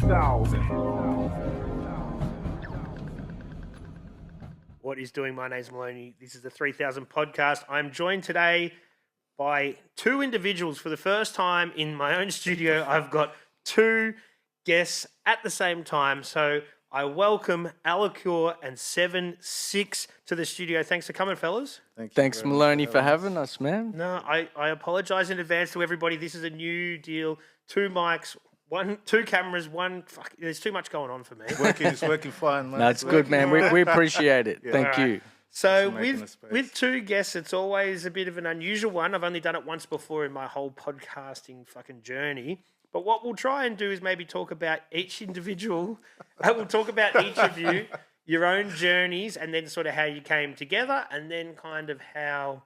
3000. What is doing? My name's Maloney. This is the 3000 podcast. I'm joined today by two individuals. For the first time in my own studio, I've got two guests at the same time. So I welcome Eloquor and 7-6 to the studio. Thanks for coming, fellas. Thanks, Maloney, for having us, man. No, I apologise in advance to everybody. This is a new deal. 2 mics, two cameras, there's too much going on for me. It's working fine, man. No, it's good, man. We appreciate it. Yeah. Thank you. So making a space. with two guests, it's always a bit of an unusual one. I've only done it once before in my whole podcasting fucking journey. But what we'll try and do is maybe talk about each individual. We'll talk about each of you, your own journeys, and then sort of how you came together, and then kind of how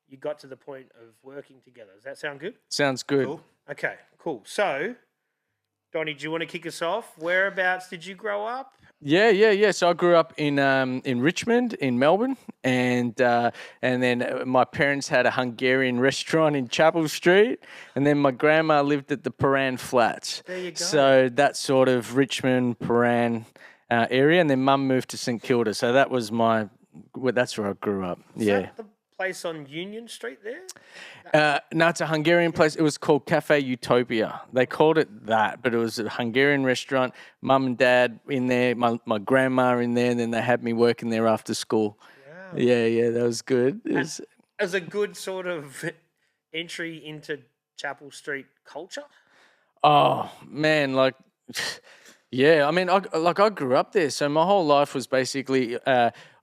you got to the point of working together. Does that sound good? Sounds good. Cool. Okay, cool. So, Donnie, do you want to kick us off? Whereabouts did you grow up? Yeah. So I grew up in Richmond, in Melbourne, and then my parents had a Hungarian restaurant in Chapel Street, and then my grandma lived at the Paran Flats. There you go. So that sort of Richmond, Paran area, and then Mum moved to St Kilda. So that's where I grew up. Is Yeah. that the place on Union Street there? No, it's a Hungarian place. It was called Cafe Utopia. They called it that, but it was a Hungarian restaurant. Mum and Dad in there, my grandma in there, and then they had me working there after school. Wow. Yeah, that was good. It was, As a good sort of entry into Chapel Street culture? oh man, like, yeah. I mean, I grew up there, so my whole life was basically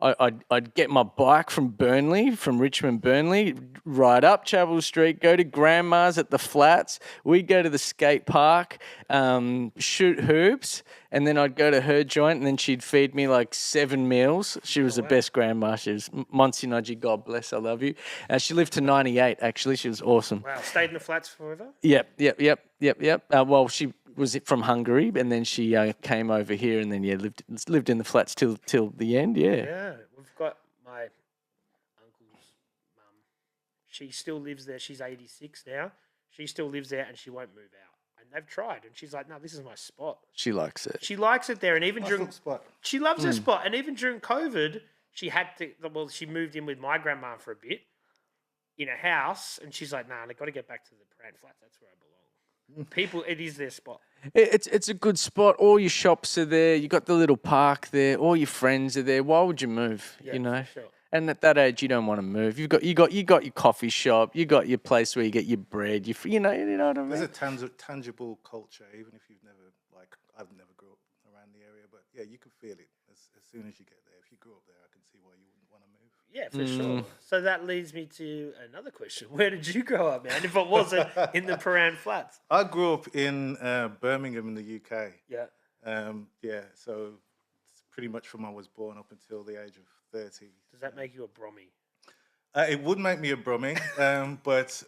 I'd get my bike from Richmond, Burnley, ride up Chapel Street, go to Grandma's at the Flats. We'd go to the skate park, shoot hoops, and then I'd go to her joint, and then she'd feed me like 7 meals. She was the best grandma. She was Monsignori, God bless, I love you. She lived to 98, actually. She was awesome. Wow, stayed in the flats forever? Yep. Well, she was from Hungary, and then she came over here, and then lived in the flats till the end. Yeah, we've got my uncle's mum. She still lives there. She's 86 now. She still lives there, and she won't move out. And they've tried, and she's like, "No, this is my spot." She likes it. She likes it there, and even during Spot. she loves her spot, and even during COVID, she had to. Well, she moved in with my grandma for a bit in a house, and she's like, "Nah, I got to get back to the Paran Flats. That's where I belong." People, it is their spot. It's a good spot. All your shops are there. You got the little park there. All your friends are there. Why would you move? Yeah, you know. for sure. And at that age, you don't want to move. You got your coffee shop. You got your place where you get your bread. You know what I mean. There's a tangible culture, even if you've never, I've never grew up around the area, but yeah, you can feel it as soon as you get there. If you grew up there, I can see why you wouldn't want to move. Yeah, for sure. So that leads me to another question. Where did you grow up, man? If it wasn't in the Paran Flats? I grew up in Birmingham in the UK. Yeah. So it's pretty much from I was born up until the age of 30. Does that make you a Brummy? It would make me a Brummie, but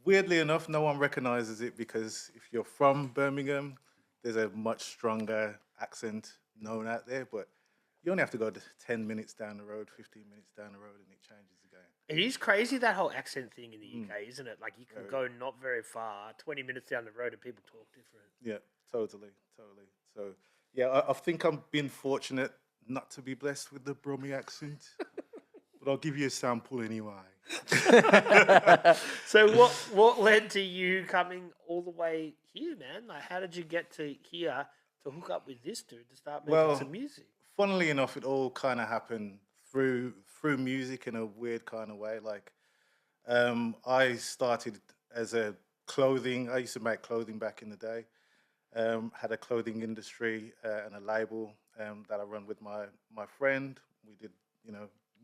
weirdly enough, no one recognises it because if you're from Birmingham, there's a much stronger accent known out there, but you only have to go 10 minutes down the road, 15 minutes down the road, and it changes again. It is crazy, that whole accent thing in the UK, isn't it? Like, you can go not very far, 20 minutes down the road, and people talk different. Yeah, totally. So, yeah, I think I'm being fortunate not to be blessed with the Brummie accent, but I'll give you a sample anyway. So what led to you coming all the way here, man? Like, how did you get to here to hook up with this dude to start making some music? Funnily enough, it all kind of happened through music in a weird kind of way. Like, I started as I used to make clothing back in the day. Had a clothing industry and a label that I run with my friend. We did,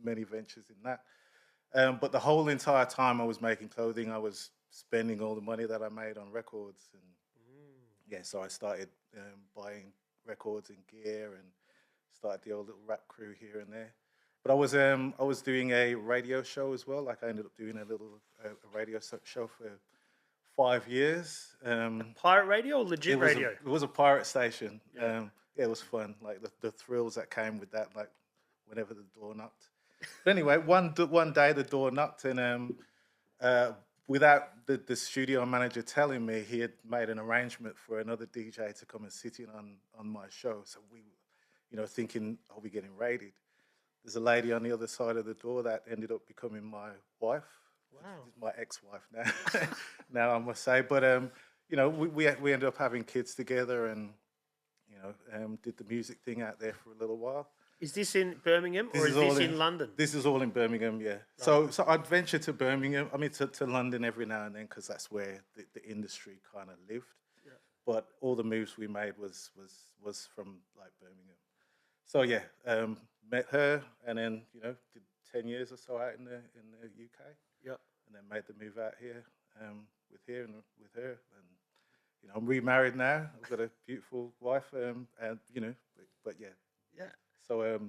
many ventures in that. But the whole entire time I was making clothing, I was spending all the money that I made on records. And so I started buying records and gear and started the old little rap crew here and there. But I was doing a radio show as well. Like, I ended up doing a radio show for 5 years. Pirate radio or legit radio? It was a pirate station. Yeah. It was fun. Like the thrills that came with that. Like whenever the door knocked. But anyway, one day the door knocked and without the studio manager telling me, he had made an arrangement for another DJ to come and sit in on my show. So we, thinking, are we getting raided? There's a lady on the other side of the door that ended up becoming my wife. Wow. My ex-wife now. Now I must say, but we ended up having kids together, and did the music thing out there for a little while. Is this in Birmingham or is this in London? This is all in Birmingham, yeah. Right. So I'd venture to Birmingham, to London every now and then, because that's where the industry kind of lived. Yeah. But all the moves we made was from like Birmingham. So yeah, met her, and then did 10 years or so out in the UK. Yep. And then made the move out here with her, and I'm remarried now. I've got a beautiful wife, but yeah. Yeah. So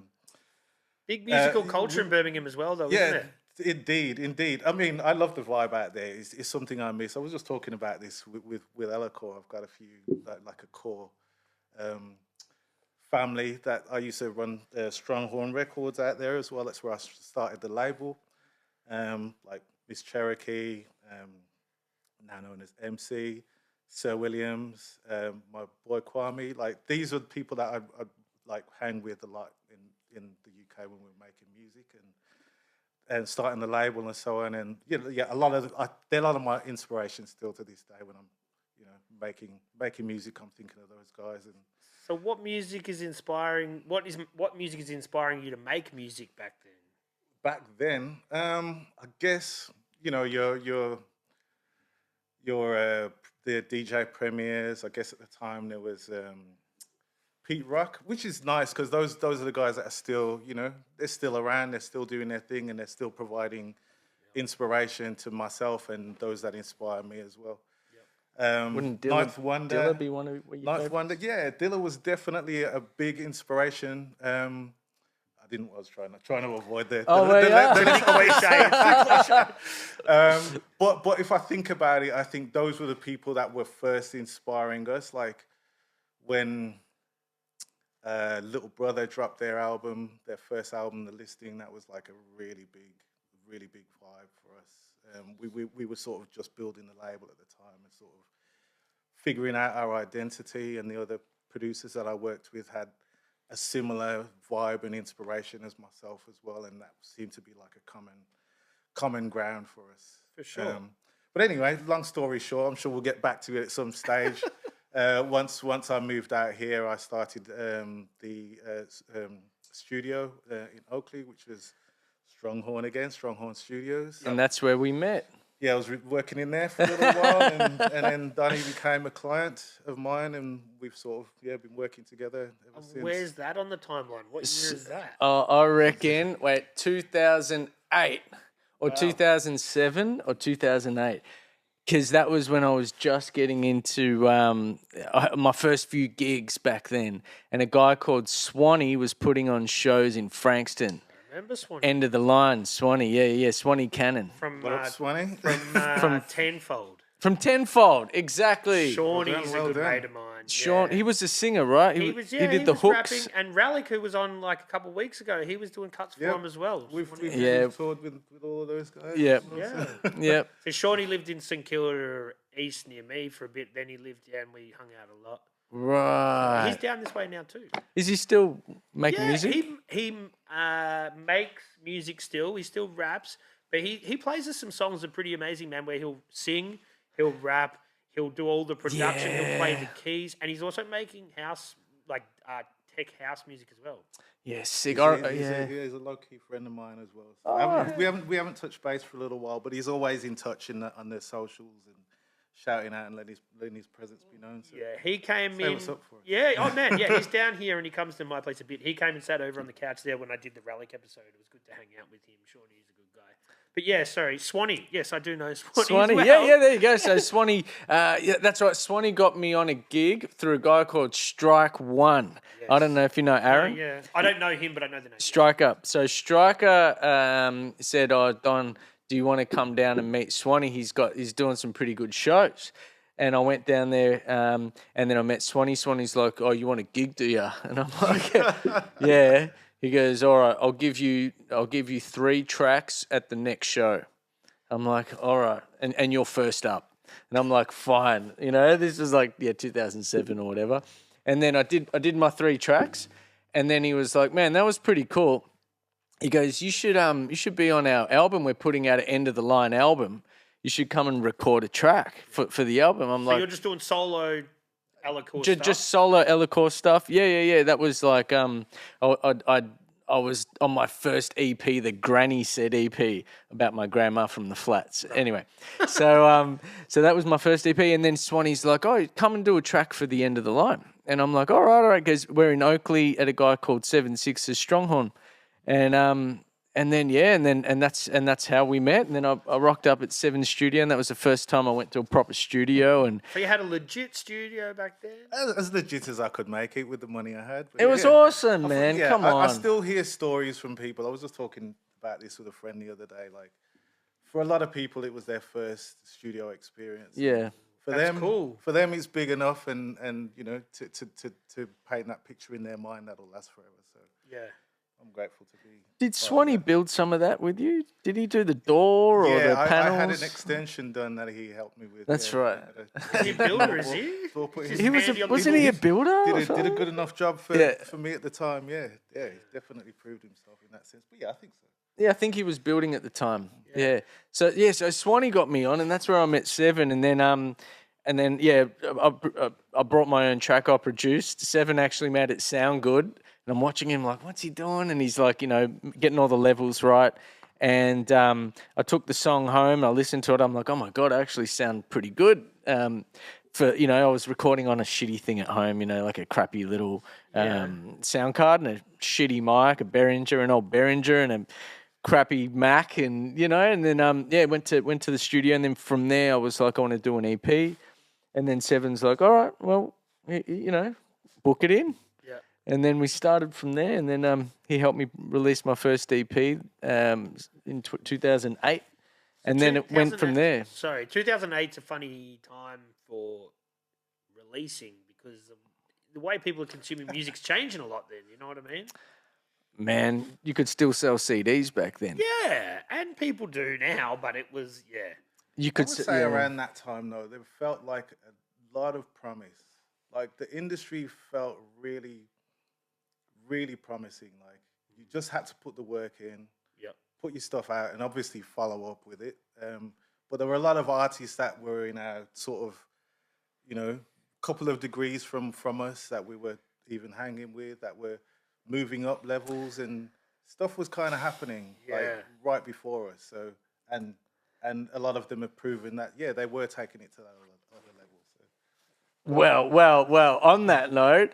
big musical culture in Birmingham as well, though, isn't it? Indeed. I mean, I love the vibe out there. It's something I miss. I was just talking about this with Eloquor. I've got a few like a core family that I used to run Stronghorn Records out there as well. That's where I started the label. Like Miss Cherokee, now known as MC, Sir Williams, my boy Kwame. Like these are the people that I like hang with a lot in the UK when we're making music and starting the label and so on. And a lot of my inspiration still to this day when I'm making music. I'm thinking of those guys. And so, what music is inspiring? What music is inspiring you to make music back then? Back then, I guess your the DJ premieres. I guess at the time there was Pete Rock, which is nice because those are the guys that are still they're still around, they're still doing their thing, and they're still providing inspiration to myself and those that inspire me as well. Wouldn't Dilla be one of your Ninth Wonder? Yeah, Dilla was definitely a big inspiration. I was trying to avoid the cliche. But if I think about it, I think those were the people that were first inspiring us. Like when Little Brother dropped their first album, The Listing, that was like a really big vibe for us. We were sort of just building the label at the time and sort of figuring out our identity, and the other producers that I worked with had a similar vibe and inspiration as myself as well, and that seemed to be like a common ground for us. For sure. But anyway, long story short, I'm sure we'll get back to it at some stage. Once I moved out here, I started the studio in Oakley, which was Stronghorn Studios. And that's where we met. Yeah, I was working in there for a little while, and then Donnie became a client of mine, and we've sort of been working together ever since. Where's that on the timeline? What year is that? I reckon 2008 or 2007 or 2008. Because that was when I was just getting into my first few gigs back then. And a guy called Swanee was putting on shows in Frankston. I remember Swanee. End of the line, Swanee. Yeah, Swanee Cannon. From Swanee? From Tenfold. From Tenfold, exactly. Shawnee's a good mate of mine. Sean, he was a singer, right? He did the hooks. Rapping, and Rallick, who was on like a couple of weeks ago, he was doing cuts for him as well. We've toured with all of those guys. Yeah. So Shawnee lived in St Kilda East near me for a bit. Then he lived down. We hung out a lot. Right. He's down this way now too. Is he still making music? He makes music still. He still raps, but he plays us some songs that are pretty amazing, man. Where he'll sing, he'll rap. He'll do all the production. Yeah. He'll play the keys, and he's also making tech house music as well. Yeah, sick. He's a low-key friend of mine as well. So we haven't touched base for a little while, but he's always in touch on the socials and shouting out and letting his presence be known. So he came in. What's up for us. Yeah, oh man, yeah, he's down here and he comes to my place a bit. He came and sat over on the couch there when I did the Rallick episode. It was good to hang out with him. Shawnee's a good guy. But yeah, sorry, Swanee. Yes, I do know Swanee. As well. Yeah, there you go. So Swanee, that's right. Swanee got me on a gig through a guy called Strike One. Yes. I don't know if you know Aaron. Yeah, I don't know him, but I know the name. Striker. So Striker said, "Oh, Don, do you want to come down and meet Swanee? He's doing some pretty good shows." And I went down there, and then I met Swanee. Swanee's like, "Oh, you want a gig, do you?" And I'm like, "Yeah." He goes, "All right, I'll give you 3 tracks at the next show." I'm like, all right, and you're first up. And I'm like, fine. You know, this was like 2007 or whatever. And then I did my 3 tracks, and then he was like, man, that was pretty cool. He goes, you should be on our album. We're putting out an end of the line album. You should come and record a track for the album. I'm So like, you're just doing solo Eloquor stuff? just solo Eloquor stuff. Yeah. That was like I was on my first EP, the Granny Said EP, about my grandma from the flats. Anyway, so that was my first EP, and then Swanee's like, "Oh, come and do a track for the end of the line," and I'm like, "All right," because we're in Oakley at a guy called 7/6's Stronghorn, and that's how we met. And then I rocked up at Seven Studio, and that was the first time I went to a proper studio. And So you had a legit studio back then? As legit as I could make it with the money I had. But it was awesome, man. Yeah, Come on. I still hear stories from people. I was just talking about this with a friend the other day. Like, for a lot of people, it was their first studio experience. Yeah. For That's them, cool. For them, it's big enough, and you know, to paint that picture in their mind, that'll last forever. So Yeah. I'm grateful to be. Did Swanee build some of that with you? Did he do the door or the I panels? had an extension done that he helped me with. That's right. Is he a builder, is he? He was wasn't he a builder? or Did a something? good enough job for me at the time. Yeah, he definitely proved himself in that sense. But yeah, I think so. Yeah, I think he was building at the time. Yeah. So Swanee got me on, and that's where I met Seven, and then I brought my own track I produced. Seven actually made it sound good. And I'm watching him like, what's he doing? And he's like, you know, getting all the levels right. And I took the song home. I listened to it. I'm like, oh my God, I actually sound pretty good. I was recording on a shitty thing at home, you know, like a crappy little sound card and a shitty mic, an old Behringer and a crappy Mac, and you know, and then went to the studio, and then from there I was like, I want to do an EP, and then Seven's like, all right, well, you know, book it in. And then we started from there, and then he helped me release my first EP in 2008, and then it went from there. Sorry, 2008's a funny time for releasing because the way people are consuming music's changing a lot then, you know what I mean? Man, you could still sell CDs back then. Yeah, and people do now, but it was, You I could would say around that time, though, there felt like a lot of promise. Like, the industry felt really promising. Like, you just had to put the work in, put your stuff out, and obviously follow up with it. But there were a lot of artists that were in our sort of, you know, couple of degrees from us that we were even hanging with, that were moving up levels, and stuff was kind of happening like right before us. So and a lot of them have proven that they were taking it to that other level. Well. On that note,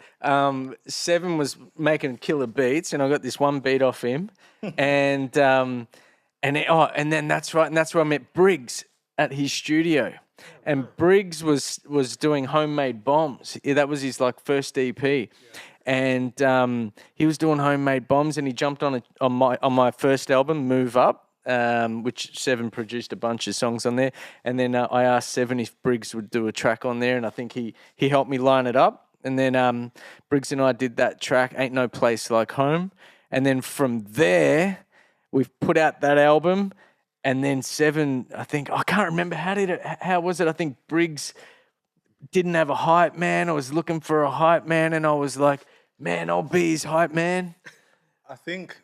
Seven was making killer beats, and I got this one beat off him, and then that's right, and that's where I met Briggs at his studio, and Briggs was doing Homemade Bombs. Yeah, that was his like first EP, and he was doing Homemade Bombs, and he jumped on my first album, Move Up. Which Seven produced a bunch of songs on there, and then I asked Seven if Briggs would do a track on there, and I think he helped me line it up, and then Briggs and I did that track, Ain't No Place Like Home, and then from there we've put out that album, and then Seven, I think, I can't remember how was it? I think Briggs didn't have a hype man. I was looking for a hype man, and I was like, man, I'll be his hype man. I think,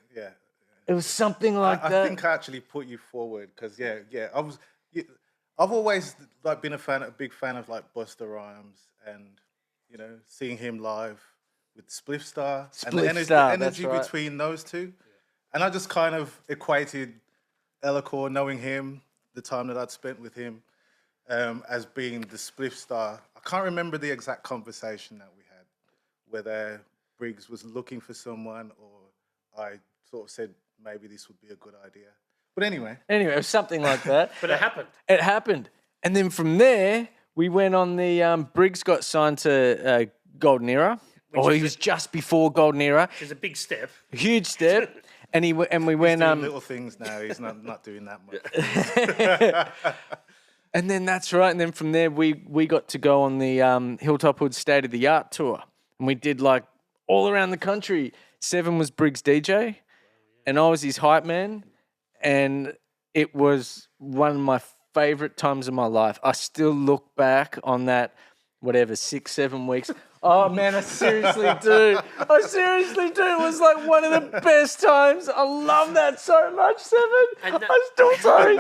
It was something like that. I think I actually put you forward because I've always like been a big fan of like Busta Rhymes, and you know, seeing him live with Spliff Star and the energy between those two, and I just kind of equated Eloquor, knowing him, the time that I'd spent with him, as being the Spliff Star. I can't remember the exact conversation that we had, whether Briggs was looking for someone or I sort of said, maybe this would be a good idea. But anyway, it was something like that. But it happened. It happened. And then from there, we went on the... Briggs got signed to Golden Era. He was just before Golden Era. Which is a big step. A huge step. And we went... He's doing little things now. He's not doing that much. And then that's right. And then from there, we got to go on the Hilltop Hoods State of the Art tour. And we did like all around the country. Seven was Briggs' DJ. And I was his hype man, and it was one of my favorite times of my life. I still look back on that, whatever, 6-7 weeks. Oh man, I seriously do. I seriously do. It was like one of the best times. I love that so much, Seven. I'm still sorry.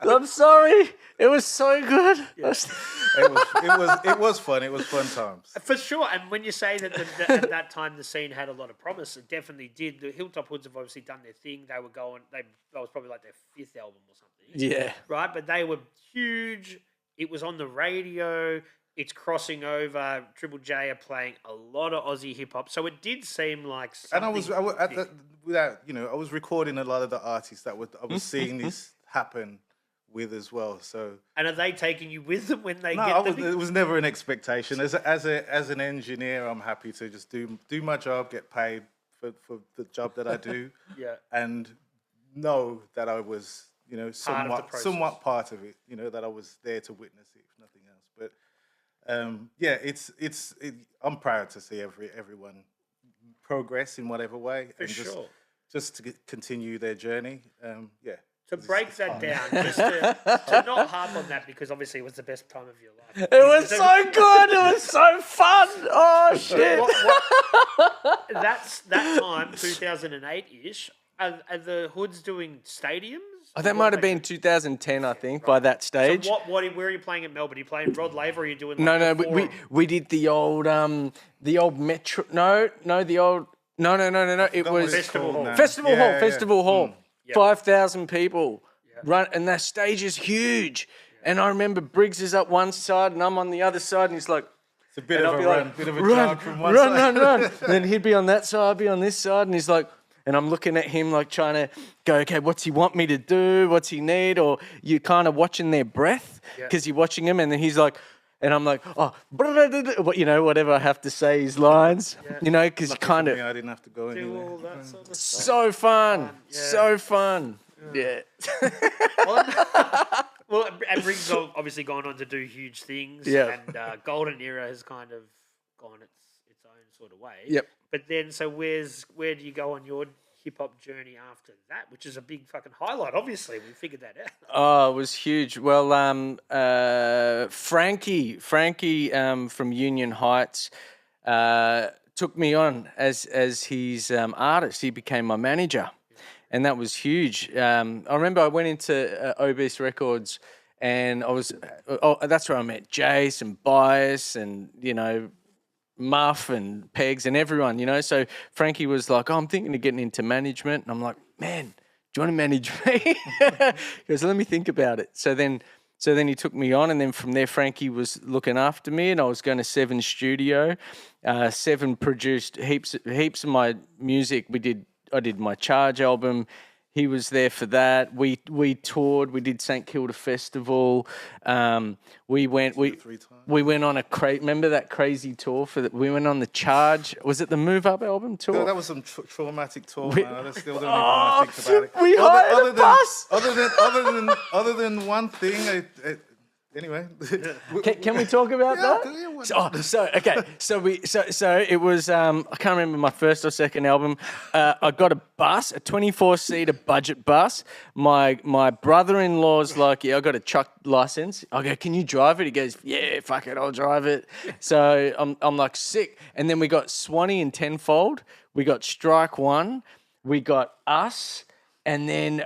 I'm sorry. It was so good. It was fun. It was fun times. For sure. And when you say that at that time the scene had a lot of promise, it definitely did. The Hilltop Hoods have obviously done their thing. That was probably like their 5th album or something. Yeah. Right? But they were huge. It was on the radio. It's crossing over. Triple J are playing a lot of Aussie hip hop. So it did seem like something. And I was recording a lot of the artists that I was seeing this happen with as well. So, and are they taking you with them when they it was never an expectation. As an engineer, I'm happy to just do my job, get paid for the job that I do, and know that I was somewhat part of it. That I was there to witness it, if nothing else. But I'm proud to see everyone progress in whatever way, just to continue their journey. To break that down, just to not harp on that, because obviously it was the best time of your life. It was so good. It was so fun. Oh, shit. That's that time, 2008-ish. Are the Hoods doing stadiums? Oh, that might have been 2010, I think, by that stage. So where are you playing at Melbourne? Are you playing Rod Laver, or are you doing No, we did the old Metro. No. It was Festival Hall. 5,000 people run, and that stage is huge. And I remember Briggs is up one side, and I'm on the other side, and he's like, it's a bit of a run, bit of a jog from one side. Run. And then he'd be on that side, I'd be on this side, and he's like, and I'm looking at him like trying to go, okay, what's he want me to do? What's he need? Or you're kind of watching their breath because you're watching him, and then he's like, and I'm like, whatever I have to say, his lines, because you kind of. I didn't have to go anywhere. All that sort of stuff. So fun. So fun. Yeah. Well, and Briggs obviously gone on to do huge things. Yeah. And Golden Era has kind of gone its own sort of way. Yep. But then, so where do you go on your hip hop journey after that? Which is a big fucking highlight. Obviously, we figured that out. Oh, it was huge. Well, Frankie from Union Heights took me on as his artist. He became my manager, and that was huge. I remember I went into Obese Records, and that's where I met Jace and Bias and Muff and Pegs and everyone, So Frankie was like, I'm thinking of getting into management. And I'm like, man, do you want to manage me? He goes, let me think about it. So then he took me on, and then from there, Frankie was looking after me, and I was going to Seven Studio. Seven produced heaps of my music. I did my Charge album. He was there for that. We toured. We did St Kilda Festival. We went on a remember that crazy tour we went on the Charge. Was it the Move Up album tour? No, that was some traumatic tour. Man. I still don't even want to think about it. We hired a bus. Other than one thing. Anyway, can we talk about that? So it was. I can't remember my first or second album. I got a bus, a 24-seater budget bus. My brother-in-law's like, I got a truck license. I go, can you drive it? He goes, yeah, fuck it, I'll drive it. So I'm like sick. And then we got Swanee and Tenfold. We got Strike One. We got us, and then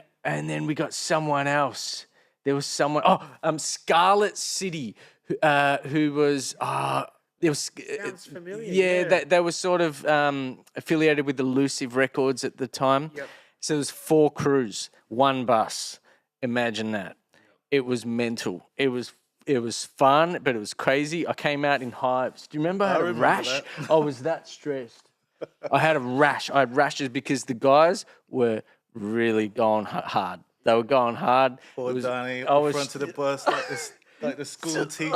we got someone else. There was someone, Scarlet City, who was, Sounds familiar. Yeah, they were sort of affiliated with Elusive Records at the time. Yep. So there was 4 crews, 1 bus. Imagine that. It was mental. It was fun, but it was crazy. I came out in hives. Do you remember I had a rash? I was that stressed. I had a rash. I had rashes because the guys were really going hard. They were going hard. Poor Danny, in front of the bus like the school teacher,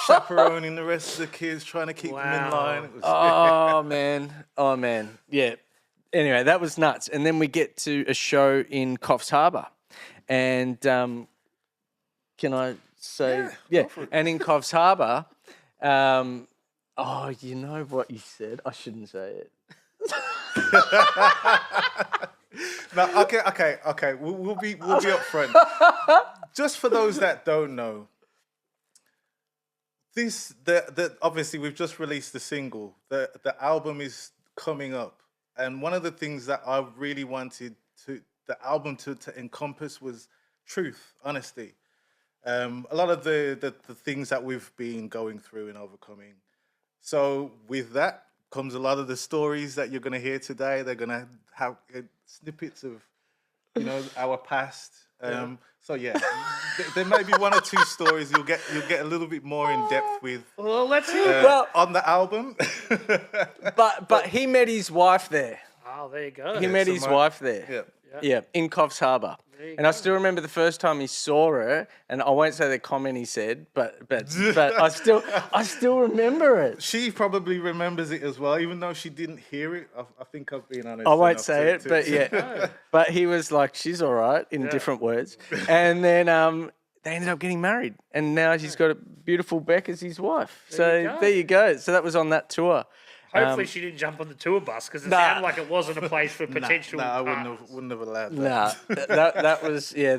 chaperoning the rest of the kids, trying to keep them in line. It was Oh, man. Yeah. Anyway, that was nuts. And then we get to a show in Coffs Harbour. And can I say... Yeah. And in Coffs Harbour, you know what you said? I shouldn't say it. No, okay. We'll be upfront. Just for those that don't know, obviously we've just released the single. The album is coming up, and one of the things that I really wanted the album to encompass was truth, honesty. A lot of the things that we've been going through and overcoming. So with that comes a lot of the stories that you're going to hear today. They're going to have snippets of, our past. So there may be one or two stories you'll get a little bit more in depth with. Well, let's hear on the album. But he met his wife there. Oh, there you go. He met his wife there. Yeah, in Coffs Harbour. And I still remember the first time he saw her, and I won't say the comment he said, but I still remember it. She probably remembers it as well, even though she didn't hear it. I think I've been honest. I won't say it, but yeah. But he was like, she's all right, in different words. And then they ended up getting married, and now she's got a beautiful Beck as his wife. There you go. So that was on that tour. Hopefully she didn't jump on the tour bus because it sounded like it wasn't a place for potential. No, I wouldn't have allowed that.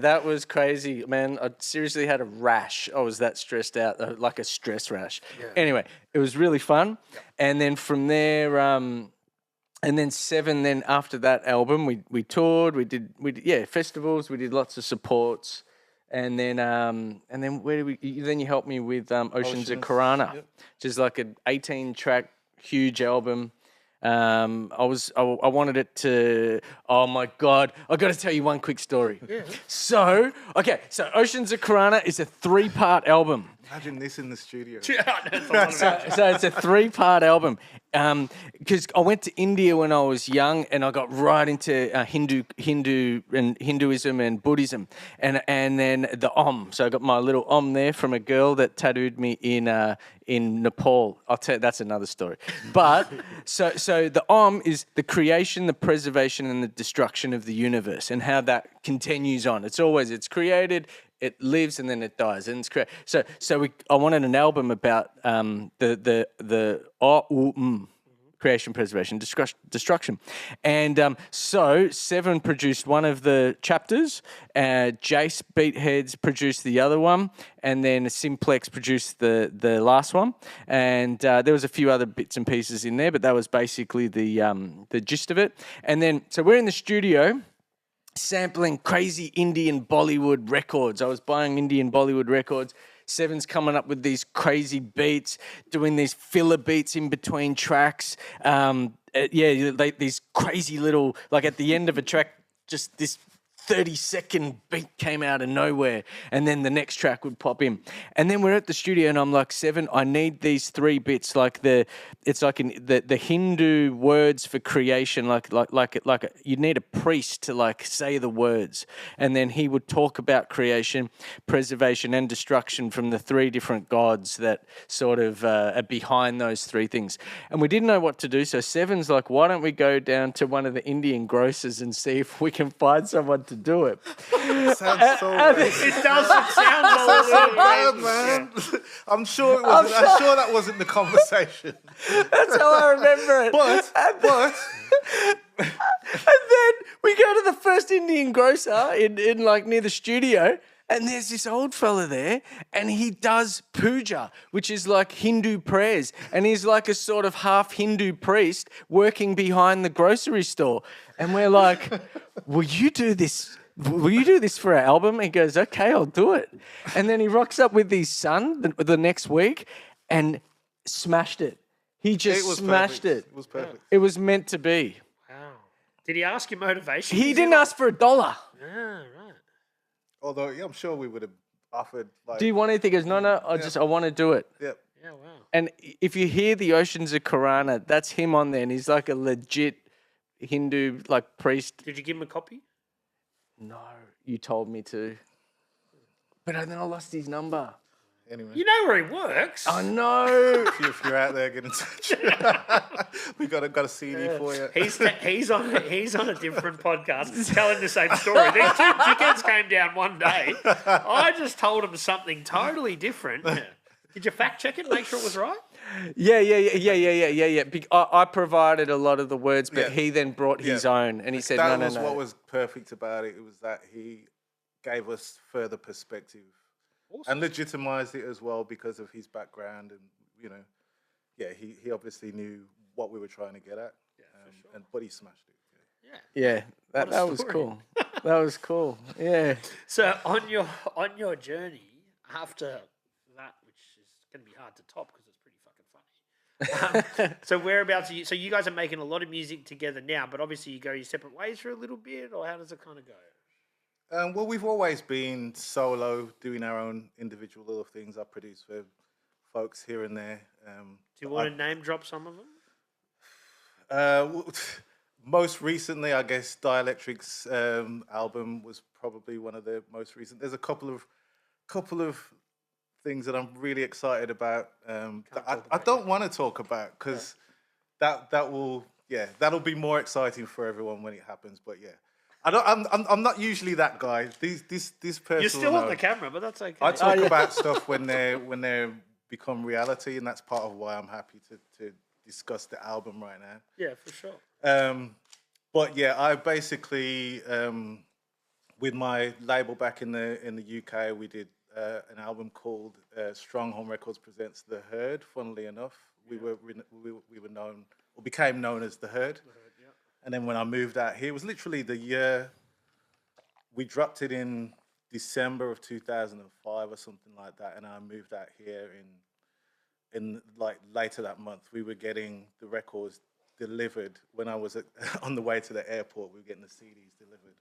That was crazy, man. I seriously had a rash. I was that stressed out, like a stress rash. Yeah. Anyway, it was really fun. Yep. And then from there, and then Seven. Then after that album, we toured. We did festivals. We did lots of supports. And then where did we? Then you helped me with Oceans of Karana, which is like an 18-track. Huge album. I wanted it to. Oh my God! I got to tell you one quick story. Yeah. So Oceans of Karana is a 3-part album. Imagine this in the studio. So it's a 3-part album. Because I went to India when I was young, and I got right into Hinduism and Buddhism, and then the Om. So I got my little Om there from a girl that tattooed me in Nepal. I'll tell you, that's another story. But so the Om is the creation, the preservation, and the destruction of the universe, and how that continues on. It's created. It lives and then it dies, and it's created. I wanted an album about the creation, preservation, destruction, and so Seven produced one of the chapters. Jace Beatheads produced the other one, and then Simplex produced the last one. And there was a few other bits and pieces in there, but that was basically the gist of it. And then so we're in the studio, sampling crazy Indian Bollywood records. I was buying Indian Bollywood records. Seven's coming up with these crazy beats, doing these filler beats in between tracks. These crazy little, like at the end of a track, just this 30-second beat came out of nowhere, and then the next track would pop in. And then we're at the studio, and I'm like, Seven, I need these 3 bits, it's like in the Hindu words for creation, you need a priest to like say the words, and then he would talk about creation, preservation, and destruction from the 3 different gods that sort of are behind those 3 things. And we didn't know what to do, so Seven's like, why don't we go down to one of the Indian grocers and see if we can find someone to do it. Sounds so bad. It doesn't sound so bad, man. I'm sure it wasn't. I'm sure that wasn't the conversation. That's how I remember it. But and then we go to the first Indian grocer in like near the studio, and there's this old fella there, and he does puja, which is like Hindu prayers, and he's like a sort of half Hindu priest working behind the grocery store. And we're like, will you do this? Will you do this for our album? He goes, okay, I'll do it. And then he rocks up with his son the next week and smashed it. He just smashed it. It was perfect. It was meant to be. Wow. Did he ask you motivation? He didn't ask for $1. Ah, right. Although, I'm sure we would have offered. Like, do you want anything? He goes, no, I want to do it. Yep. Yeah, wow. And if you hear the Oceans of Karana, that's him on there, and he's like a legit Hindu like priest. Did you give him a copy? No, you told me to. But then I lost his number. Anyway. You know where he works. I know. If you're out there, get in touch. We got a CD for you. He's on a different podcast telling the same story. These 2 dickheads came down one day. I just told him something totally different. Did you fact check it, make sure it was right? Yeah. I provided a lot of the words, but Yeah. he then brought his own, and he said, That no. was what was perfect about it. It was that he gave us further perspective Awesome. and legitimized it as well because of his background, and he obviously knew what we were trying to get at. But he smashed it. Yeah, that was story. cool. That was cool. Yeah. So on your journey after that, which is going to be hard to top because it's pretty fucking funny. So whereabouts are you? So you guys are making a lot of music together now, but obviously you go your separate ways for a little bit, or how does it kind of go? Well, we've always been solo, doing our own individual little things. I produce for folks here and there. Do you want to name drop some of them? Most recently, I guess Dielectric's album was probably one of the most recent. There's a couple of things that I'm really excited about. That I don't want to talk about because that'll be more exciting for everyone when it happens. But yeah, I'm not usually that guy. This person. You're still on the camera, but that's okay. I talk about stuff when they become reality, and that's part of why I'm happy to discuss the album right now. Yeah, for sure. But yeah, I basically with my label back in the UK, we did an album called Stronghold Records Presents The Herd. Funnily enough, we were known or became known as The Herd. And then when I moved out here, it was literally the year we dropped it in December of 2005 or something like that, and I moved out here in like later that month. We were getting the records delivered when I was on the way to the airport. We were getting the CDs delivered,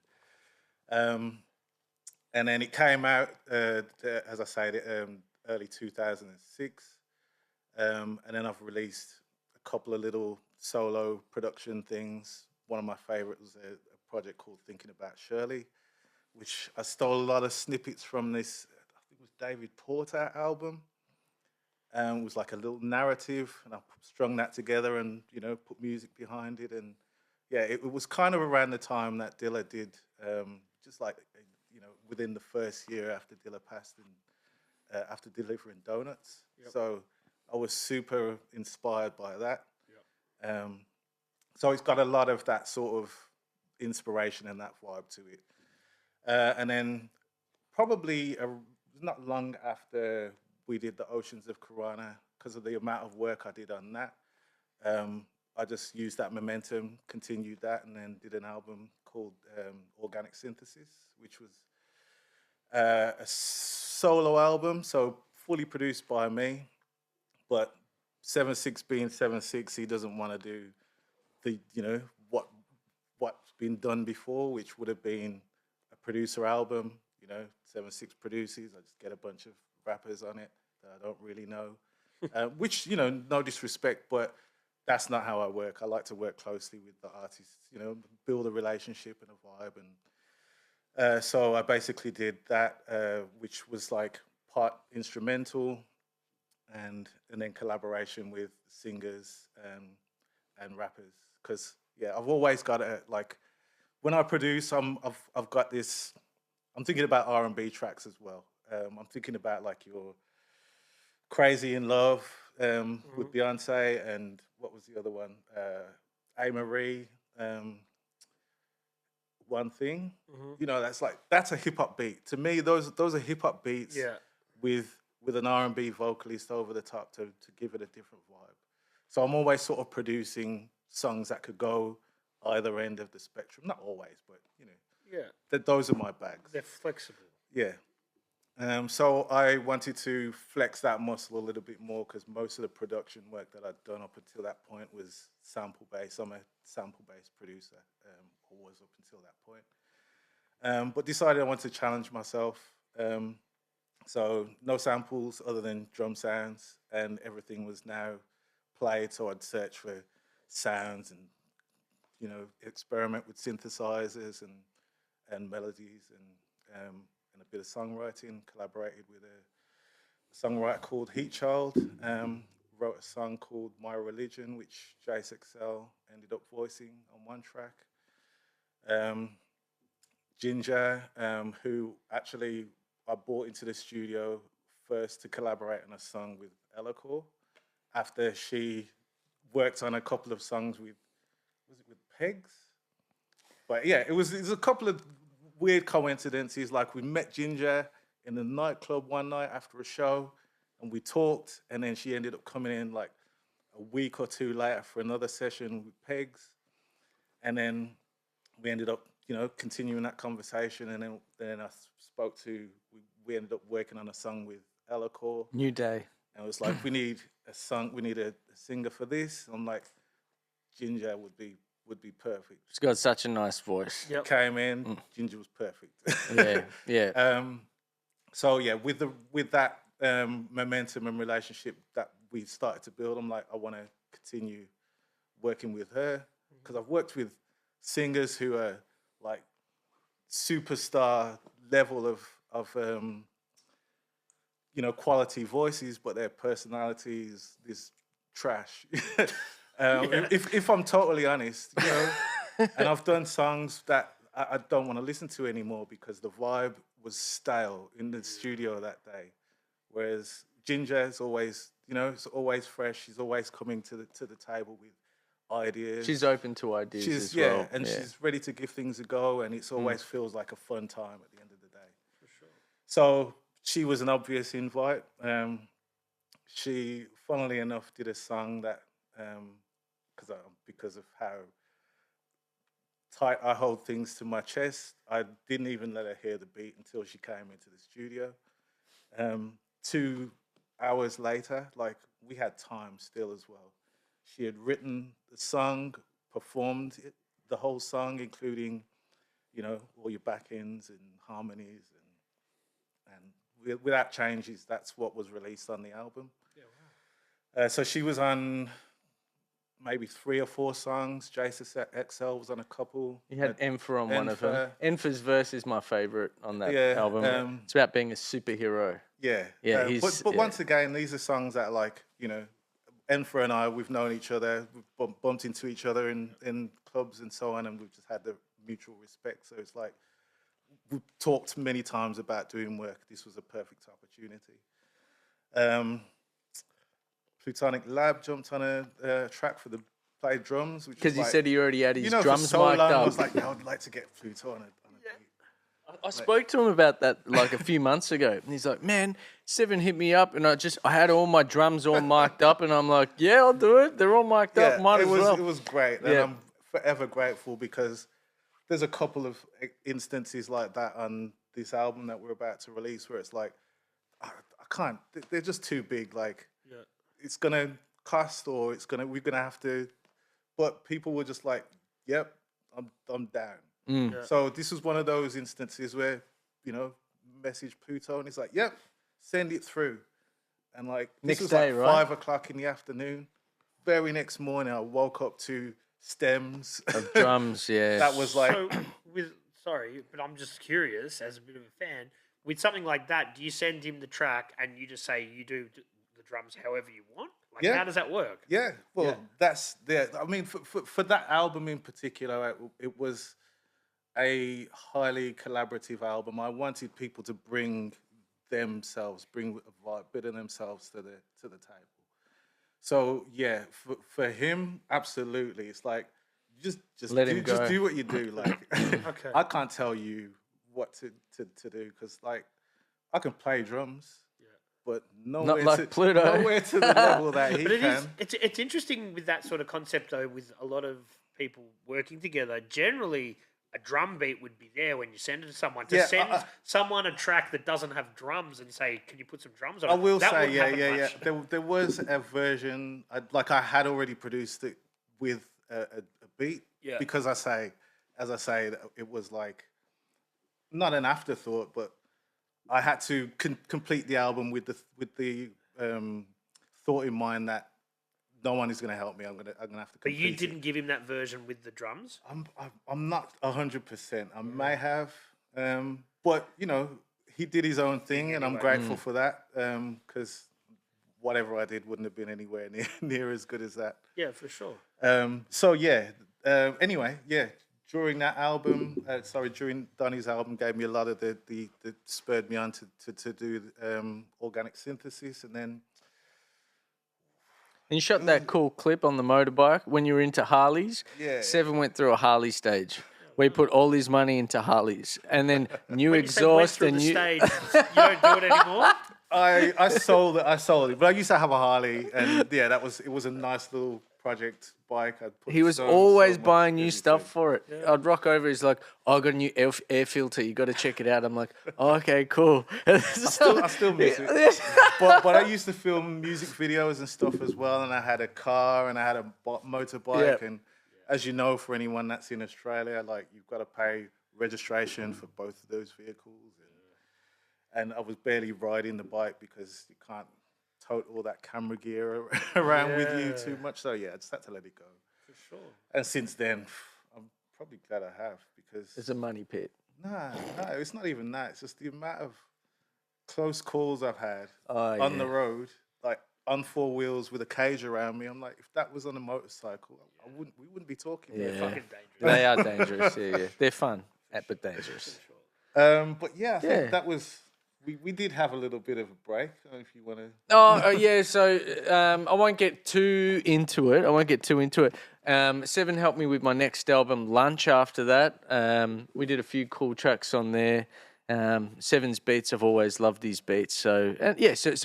and then it came out as I say, early 2006, and then I've released a couple of little solo production things. One of my favorites was a project called Thinking About Shirley, which I stole a lot of snippets from this, I think it was David Porter album. It was like a little narrative, and I strung that together and, put music behind it. And yeah, it was kind of around the time that Dilla did, just like, within the first year after Dilla passed and after delivering Donuts. Yep. So I was super inspired by that. Yep. So it's got a lot of that sort of inspiration and that vibe to it. And then probably not long after we did the Oceans of Corona, because of the amount of work I did on that, I just used that momentum, continued that, and then did an album called Organic Synthesis, which was a solo album, so fully produced by me. But 7/6 being 7/6, he doesn't want to do the what's been done before, which would have been a producer album. 7/6 produces. I just get a bunch of rappers on it that I don't really know, which no disrespect, but that's not how I work. I like to work closely with the artists, build a relationship and a vibe, and so I basically did that, which was like part instrumental, and then collaboration with singers and rappers. Because I've always got like when I produce, I've got this. I'm thinking about R&B tracks as well. I'm thinking about like your Crazy in Love with Beyonce, and what was the other one? A. Marie. One Thing. That's a hip hop beat. To me, those are hip hop beats. Yeah. With an R&B vocalist over the top to give it a different vibe. So I'm always sort of producing songs that could go either end of the spectrum. Not always, but those are my bags. They're flexible. Yeah. So I wanted to flex that muscle a little bit more because most of the production work that I'd done up until that point was sample-based. I'm a sample-based producer, or was up until that point. But decided I wanted to challenge myself. So no samples other than drum sounds, and everything was now played. So I'd search for sounds and, experiment with synthesizers and melodies and a bit of songwriting. Collaborated with a songwriter called Heat Child. Wrote a song called My Religion, which Jace Excel ended up voicing on one track. Ginger, who actually I brought into the studio first to collaborate on a song with Eloquor after she worked on a couple of songs with, was it with Pegs? But yeah, it was a couple of weird coincidences. Like we met Ginger in the nightclub one night after a show, and we talked, and then she ended up coming in like a week or two later for another session with Pegs, and then we ended up, continuing that conversation, and then I spoke to, we ended up working on a song with Eloquor. New day. And it was like, we need a singer for this. I'm like, Ginger would be perfect. She's got such a nice voice. Yep. Came in, Ginger was perfect. Yeah. So yeah, with that momentum and relationship that we started to build, I'm like, I want to continue working with her, because I've worked with singers who are like superstar level of quality voices, but their personality is trash. If I'm totally honest, and I've done songs that I don't want to listen to anymore because the vibe was stale in the studio that day. Whereas Ginger is always, it's always fresh. She's always coming to the table with ideas. She's open to ideas as well. And she's ready to give things a go, and it's always feels like a fun time at the end of the day. For sure. So she was an obvious invite. She, funnily enough, did a song that, because of how tight I hold things to my chest, I didn't even let her hear the beat until she came into the studio. 2 hours later, like, we had time still as well. She had written the song, performed it, the whole song, including, all your back ends and harmonies, and without changes, that's what was released on the album. Yeah, wow. So she was on maybe 3 or 4 songs. Jason XL was on a couple. You had Enfer on one of them. Enfer's verse is my favourite on that album. It's about being a superhero. Yeah. But once again, these are songs that, like, Enfer and I, we've known each other, we've bumped into each other in clubs and so on, and we've just had the mutual respect. So it's like, we've talked many times about doing work. This was a perfect opportunity. Plutonic Lab jumped on a track for the play drums. Because he said he already had his drums for so mic'd long, up. I was like, I would like to get Pluto on a beat. I spoke to him about that like a few months ago, and he's like, "Man, Seven hit me up, and I had all my drums all mic'd up, and I'm like, yeah, I'll do it. They're all mic'd up, might as well." It was great, and I'm forever grateful, because there's a couple of instances like that on this album that we're about to release where it's like, I can't. They're just too big. Like, it's gonna cost, or we're gonna have to. But people were just like, "Yep, I'm down." So this was one of those instances where, message Pluto, and he's like, "Yep, send it through." And like, this was day, like right? 5 o'clock in the afternoon. Very next morning, I woke up to stems Of drums, yeah. That was like, So, sorry, but I'm just curious, as a bit of a fan, with something like that, do you send him the track and you just say you do the drums however you want? Like, how does that work? yeah. Well, that's there. I mean, for that album in particular, it was a highly collaborative album. I wanted people to bring a bit of themselves to the table. So yeah, for him, absolutely. It's like, just Let him go. Just do what you do. Like, Okay. I can't tell you what to do, because like, I can play drums, but nowhere like Pluto. Nowhere to the level that he But can. it's interesting with that sort of concept, though, with a lot of people working together. Generally, a drum beat would be there when you send it to someone. To send someone a track that doesn't have drums and say, "Can you put some drums on it?" I will That say, wouldn't happen yeah. much. There was a version, I had already produced it with a beat, because as I say, it was like not an afterthought, but I had to complete the album with the thought in mind that no one is going to help me. I'm gonna have to. But you complete didn't it. give him that version with the drums? I'm not 100%. I may have, but he did his own thing, and I'm grateful for that, because whatever I did wouldn't have been anywhere near as good as that. Yeah, for sure. So yeah. Anyway, during that album, during Donny's album, gave me a lot of the spurred me on to do organic synthesis, and then. And you shot that cool clip on the motorbike when you were into Harleys. Yeah. Seven went through a Harley stage. We put all his money into Harleys, and then new When you say went exhaust through and the new. stage, you don't do it anymore. I sold it, but I used to have a Harley, and yeah, it was a nice little project bike. I'd put He was so always much buying new into stuff it. for it. I'd rock over. He's like, "Oh, I got a new air filter. You got to check it out." I'm like, oh, "Okay, cool." I still miss it. but I used to film music videos and stuff as well, and I had a car and I had a motorbike, Yeah. and as you know, for anyone that's in Australia, like you've got to pay registration for both of those vehicles, and I was barely riding the bike because you can't tote all that camera gear around with you too much. So yeah, I just had to let it go. For sure. And since then, I'm probably glad I have, because It's a money pit. no, it's not even that. It's just the amount of close calls I've had Oh, on yeah. the road, like on four wheels with a cage around me. I'm like, if that was on a motorcycle, we wouldn't be talking. Yeah. Fucking dangerous. They are dangerous. Yeah. They're fun, but dangerous. But yeah, I think Yeah. that was. We did have a little bit of a break. I don't know if you want to. Oh, yeah. So I won't get too into it. Seven helped me with my next album, Lunch. After that, we did a few cool tracks on there. Seven's beats, I've always loved his beats. So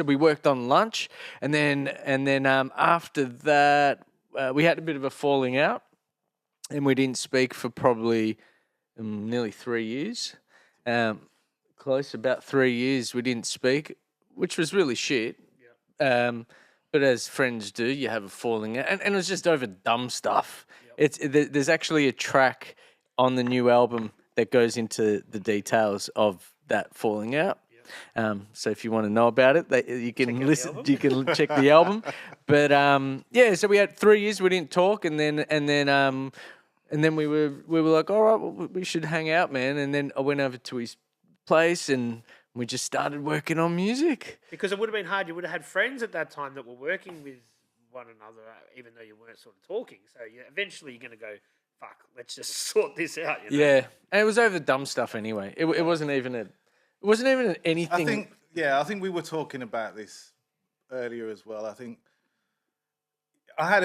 we worked on Lunch, and then after that, we had a bit of a falling out, and we didn't speak for probably nearly 3 years. About 3 years we didn't speak, which was really shit. But as friends do, you have a falling out, and it was just over dumb stuff. There's actually a track on the new album that goes into the details of that falling out. So if you want to know about it, you can listen. You can check the album. But so we had 3 years we didn't talk, and then we were like, all right, well, we should hang out, man. And then I went over to his place and we just started working on music. Because it would have been hard. You would have had friends at that time that were working with one another, even though you weren't sort of talking. So eventually you're going to go, fuck, let's just sort this out. You know? Yeah, and it was over dumb stuff anyway. It wasn't even anything. I think we were talking about this earlier as well. I think I had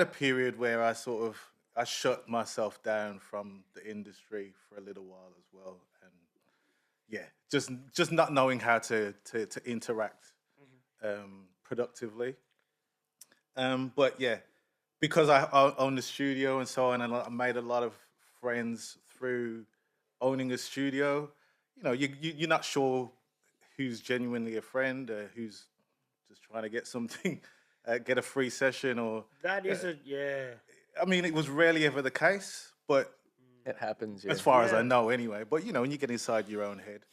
a period where I shut myself down from the industry for a little while as well. Yeah, just not knowing how to interact productively. But yeah, because I own the studio and so on, and I made a lot of friends through owning a studio. You know, you're not sure who's genuinely a friend, who's just trying to get something, get a free session, or That is I mean, it was rarely ever the case, but. It happens, yeah. As far as I know, anyway. But you know, when you get inside your own head,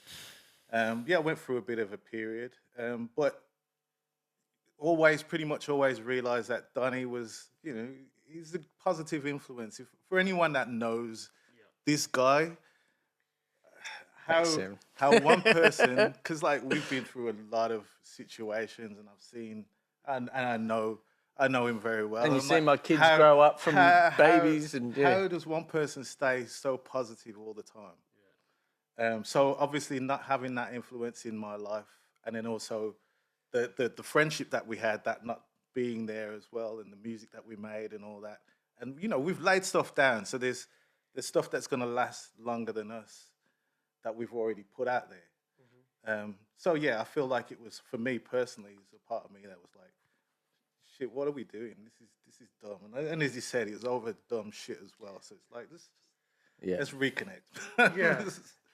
I went through a bit of a period, but pretty much always realized that Donny was, he's a positive influence. For anyone that knows this guy, how one person, because like we've been through a lot of situations, and I've seen, and I know him very well. And you I'm see like, my kids grow up from babies, how does one person stay so positive all the time? So obviously not having that influence in my life, and then also the friendship that we had, that not being there as well, and the music that we made and all that. And we've laid stuff down, so there's stuff that's going to last longer than us that we've already put out there. So yeah, I feel like it was, for me personally, it's a part of me that was like, shit, what are we doing? This is dumb. And as you said, it was over dumb shit as well. So it's like, let's reconnect. Yeah.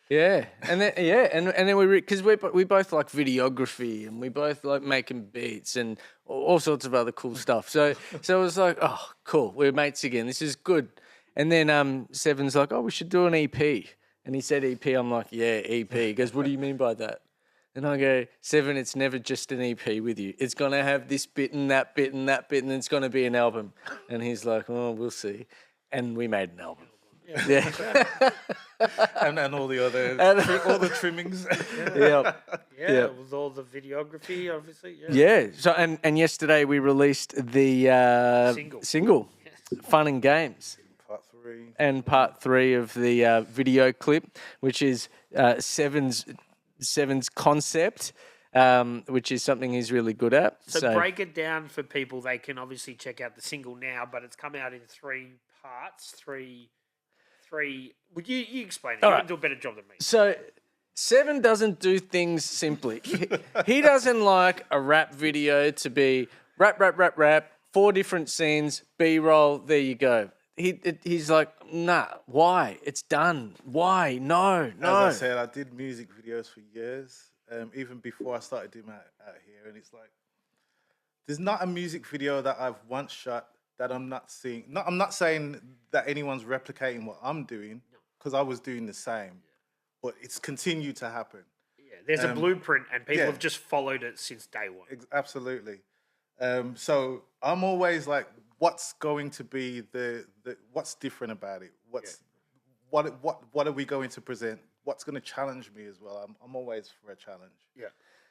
Yeah, and then because we both like videography, and we both like making beats and all sorts of other cool stuff. So it was like, oh, cool, we're mates again. This is good. And then Seven's like, oh, we should do an EP. And he said EP. I'm like, yeah, EP. He goes, what do you mean by that? And I go, Seven, it's never just an EP with you. It's going to have this bit and that bit and that bit, and it's going to be an album. And he's like, oh, we'll see. And we made an album. Yeah. and all the other, all the trimmings. Yeah, with all the videography, obviously. Yeah. So, and yesterday we released the single, Fun and Games. Part 3. part 3 of the video clip, which is Seven's concept, which is something he's really good at. So break it down for people. They can obviously check out the single now, but it's come out in 3 parts. Three. Would you explain it? You can do a better job than me. So Seven doesn't do things simply. He doesn't like a rap video to be rap, 4 different scenes, B-roll, there you go. He's like, nah, why? It's done. Why? No. As I said, I did music videos for years, even before I started doing that out here. And it's like, there's not a music video that I've once shot that I'm not seeing. No, I'm not saying that anyone's replicating what I'm doing, because I was doing the same. But it's continued to happen. Yeah, there's a blueprint, and people have just followed it since day one. Absolutely. So I'm always like, what's going to be the what's different about it? What are we going to present? What's going to challenge me as well? I'm always for a challenge. Yeah.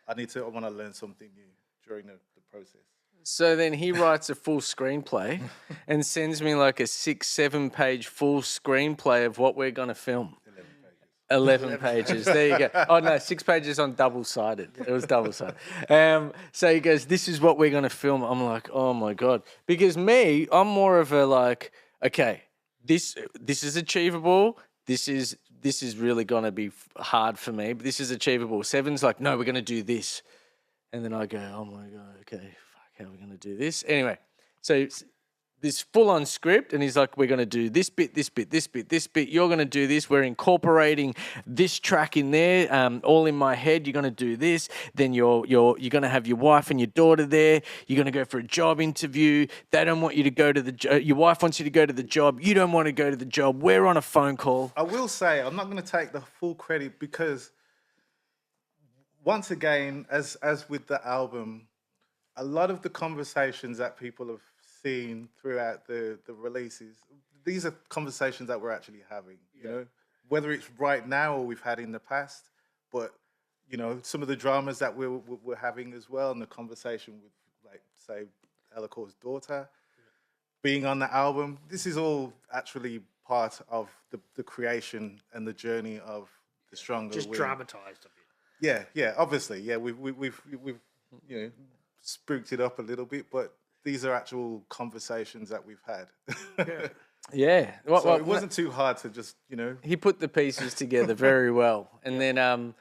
I want to learn something new during the process. So then he writes a full screenplay and sends me like a 6-7 page full screenplay of what we're going to film. 11 pages. There you go. Oh, no, 6 pages on double-sided. It was double-sided. So he goes, this is what we're going to film. I'm like, oh, my God. Because I'm more of a like, okay, this is achievable. This is really going to be hard for me, but this is achievable. Seven's like, no, we're going to do this. And then I go, oh, my God, okay, fuck, how are we going to do this? Anyway, so this full-on script, and he's like, we're going to do this bit, this bit, this bit, this bit. You're going to do this. We're incorporating this track in there, all in my head. You're going to do this. Then you're going to have your wife and your daughter there. You're going to go for a job interview. They don't want you to go to the your wife wants you to go to the job. You don't want to go to the job. We're on a phone call. I will say, I'm not going to take the full credit because, once again, as with the album, a lot of the conversations that people have seen throughout the releases, these are conversations that we're actually having, you know, whether it's right now or we've had in the past, but, you know, some of the dramas that we're having as well, and the conversation with, like, say, Eloquor's daughter being on the album, this is all actually part of the creation and the journey of The Stronger Just Win. dramatized a bit. Yeah, obviously, yeah, we've you know, spooked it up a little bit, but these are actual conversations that we've had. Yeah. So it wasn't too hard to just, you know. He put the pieces together very well. And then, and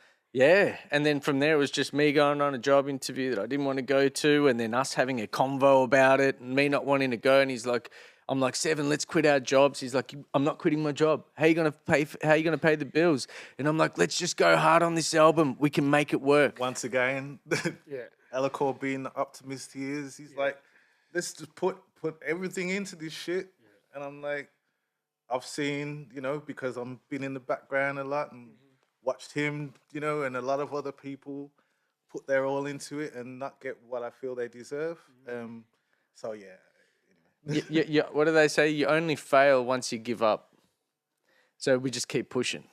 then from there it was just me going on a job interview that I didn't want to go to, and then us having a convo about it and me not wanting to go. And he's like, I'm like, Seven, let's quit our jobs. He's like, I'm not quitting my job. How are you going to pay the bills? And I'm like, let's just go hard on this album. We can make it work. Once again, Eloquor being the optimist he is, he's like, let's just put everything into this shit. And I'm like, I've seen, you know, because I've been in the background a lot and watched him, you know, and a lot of other people put their all into it and not get what I feel they deserve. So, yeah. Anyway. Yeah, what do they say? You only fail once you give up. So we just keep pushing.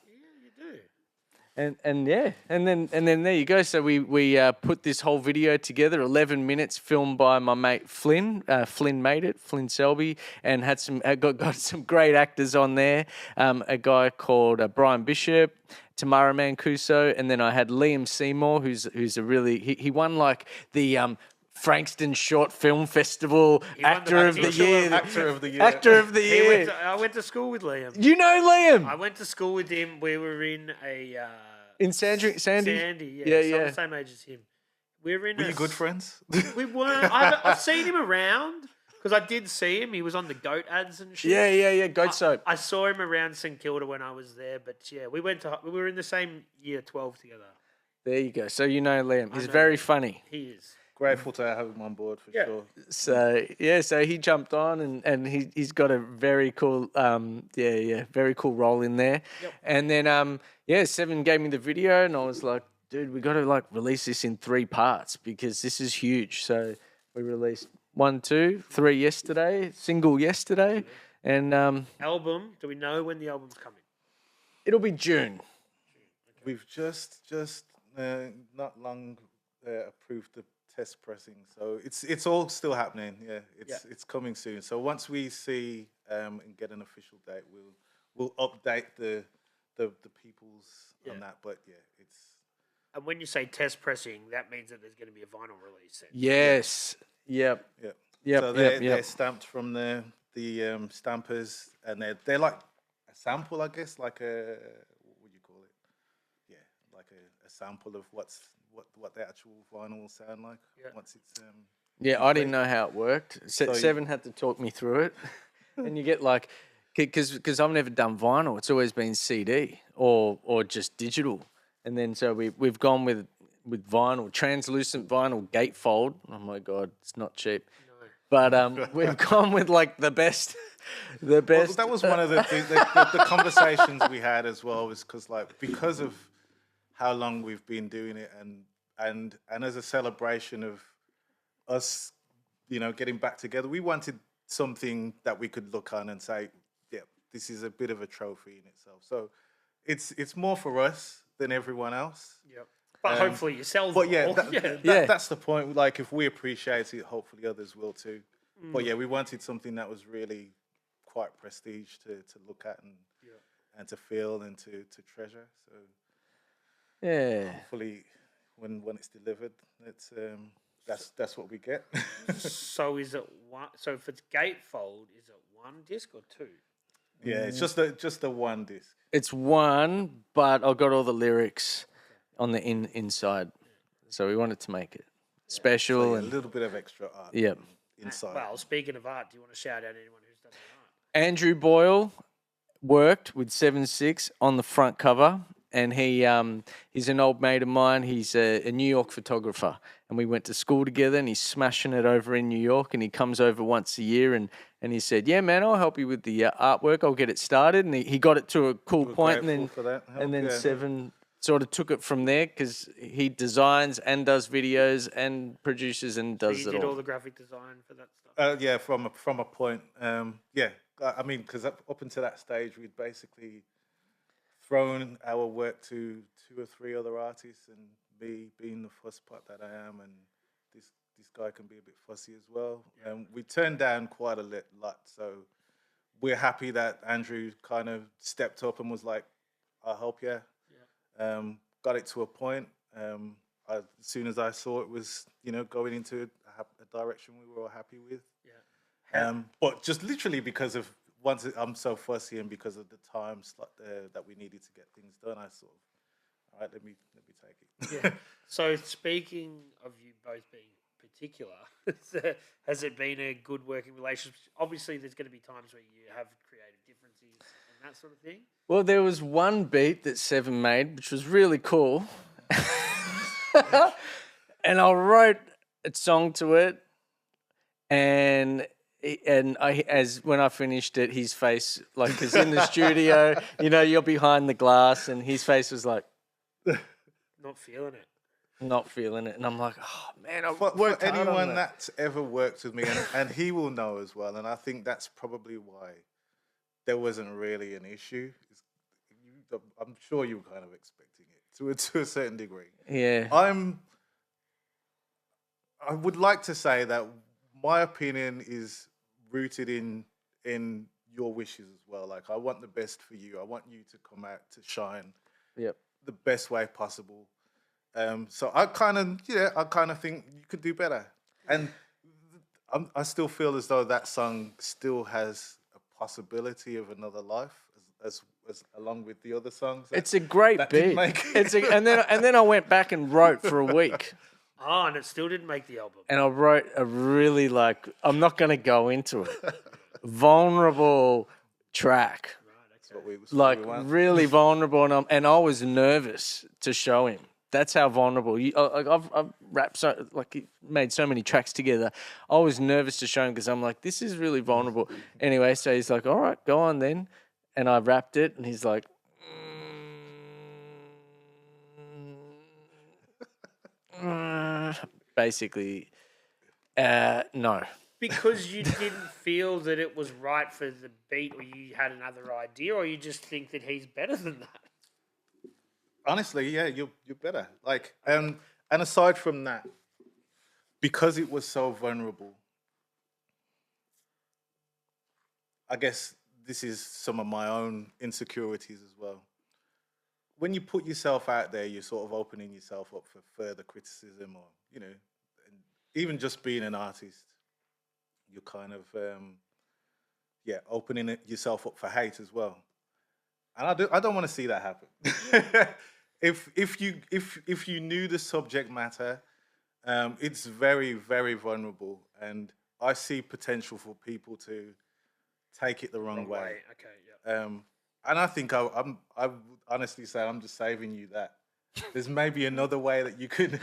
And then there you go. So we put this whole video together, 11 minutes, filmed by my mate Flynn. Flynn made it, Flynn Selby, and got some great actors on there. A guy called Brian Bishop, Tamara Mancuso, and then I had Liam Seymour, who's a really he won like the Frankston Short Film Festival Actor of the Year. Actor of the Year. Actor of the Year. I went to school with Liam. You know Liam? I went to school with him. We were in a... in Sandy? Sandy, yeah. I'm the same age as him. Were you good friends? We weren't. I've seen him around because I did see him. He was on the goat ads and shit. Yeah. Goat soap. I saw him around St Kilda when I was there, but yeah, we were in the same year 12 together. There you go. So you know Liam. He's very funny. He is. Grateful to have him on board for sure. So he jumped on and he's got a very cool very cool role in there. Yep. And then Seven gave me the video and I was like, dude, we got to like release this in 3 parts because this is huge. So we released 1, 2, 3 yesterday, single yesterday, and album. Do we know when the album's coming? It'll be June. We've just not long approved the test pressing, so it's all still happening. It's coming soon. So once we see and get an official date, we'll update the peoples on that. But yeah, it's And when you say test pressing, that means that there's going to be a vinyl release. Then. Yes. Yep. yeah. Yep. So they're stamped from the stampers, and they're like a sample, I guess, like a what would you call it? Yeah, like a sample of what the actual vinyl will sound like once it's Yeah, I didn't know how it worked. Seven had to talk me through it, and you get like, because I've never done vinyl. It's always been CD or just digital, and then so we've gone with vinyl, translucent vinyl gatefold. Oh my god, it's not cheap. No. But we've gone with like the best. The best. Well, that was one of the conversations we had as well, was because of how long we've been doing it, and as a celebration of us, getting back together, we wanted something that we could look on and say, yeah, this is a bit of a trophy in itself. So it's more for us than everyone else. Yep. But hopefully yourselves. But that's the point. Like, if we appreciate it, hopefully others will too. But yeah, we wanted something that was really quite prestige to look at and to feel and to treasure. So yeah, hopefully when it's delivered, it's that's what we get. So is it one? So if it's gatefold, is it one disc or two? Yeah, it's just the one disc. it's one, but I got all the lyrics on the inside, so we wanted to make it special So, yeah, and a little bit of extra art. yeah. Inside. Well, speaking of art, do you want to shout out anyone who's done the art? Andrew Boyle worked with 7/6 on the front cover, and he's an old mate of mine. He's a New York photographer, and we went to school together, and he's smashing it over in New York, and he comes over once a year, and he said, yeah, man, I'll help you with the artwork. I'll get it started, and he got it to a cool point, and then for that help, and then yeah. Seven sort of took it from there because he designs and does videos and produces and does You it did all. all the graphic design for that stuff. Yeah, from a point. Yeah, I mean, because up until that stage, we'd basically thrown our work to 2 or 3 other artists, and me being the fuss pot that I am, and this guy can be a bit fussy as well. We turned down quite a lot, so we're happy that Andrew kind of stepped up and was like, "I'll help you." Got it to a point. As soon as I saw it was, going into a direction we were all happy with. Yeah. But just literally because of I'm so fussy, and because of the time slot that we needed to get things done, I sort of, all right, let me take it. Yeah. So speaking of you both being particular, has it been a good working relationship? Obviously, there's going to be times where you have creative differences and that sort of thing. Well, there was one beat that Seven made, which was really cool. And I wrote a song to it, and when I finished it, his face, like, because in the studio, you're behind the glass, and his face was like, Not feeling it. not feeling it, and I'm like, oh man, I've For worked hard on anyone that. that's ever worked with me, and he will know as well, and I think that's probably why there wasn't really an issue. I'm sure you were kind of expecting it to a certain degree. Yeah. I would like to say that my opinion is rooted in your wishes as well. Like, I want the best for you. I want you to come out to shine Yep. the best way possible. So I kind of think you could do better. And I still feel as though that song still has a possibility of another life, as along with the other songs. It's a great beat. And then I went back and wrote for a week. Oh, and it still didn't make the album. And I wrote a really, I'm not going to go into it, vulnerable track. Right, okay. Really vulnerable. And I was nervous to show him. That's how vulnerable. I've rapped made so many tracks together. I was nervous to show him because I'm like, this is really vulnerable. Anyway, so he's like, all right, go on then. And I rapped it, and he's like, basically, no. Because you didn't feel that it was right for the beat, or you had another idea, or you just think that he's better than that? Honestly, yeah, you're better. Like, and aside from that, because it was so vulnerable, I guess this is some of my own insecurities as well. When you put yourself out there, you're sort of opening yourself up for further criticism, or and even just being an artist, you're kind of opening yourself up for hate as well. And I don't want to see that happen. If you knew the subject matter, it's very, very vulnerable, and I see potential for people to take it the wrong way. Okay, yeah. And I think I would honestly say I'm just saving you that. There's maybe another way that you could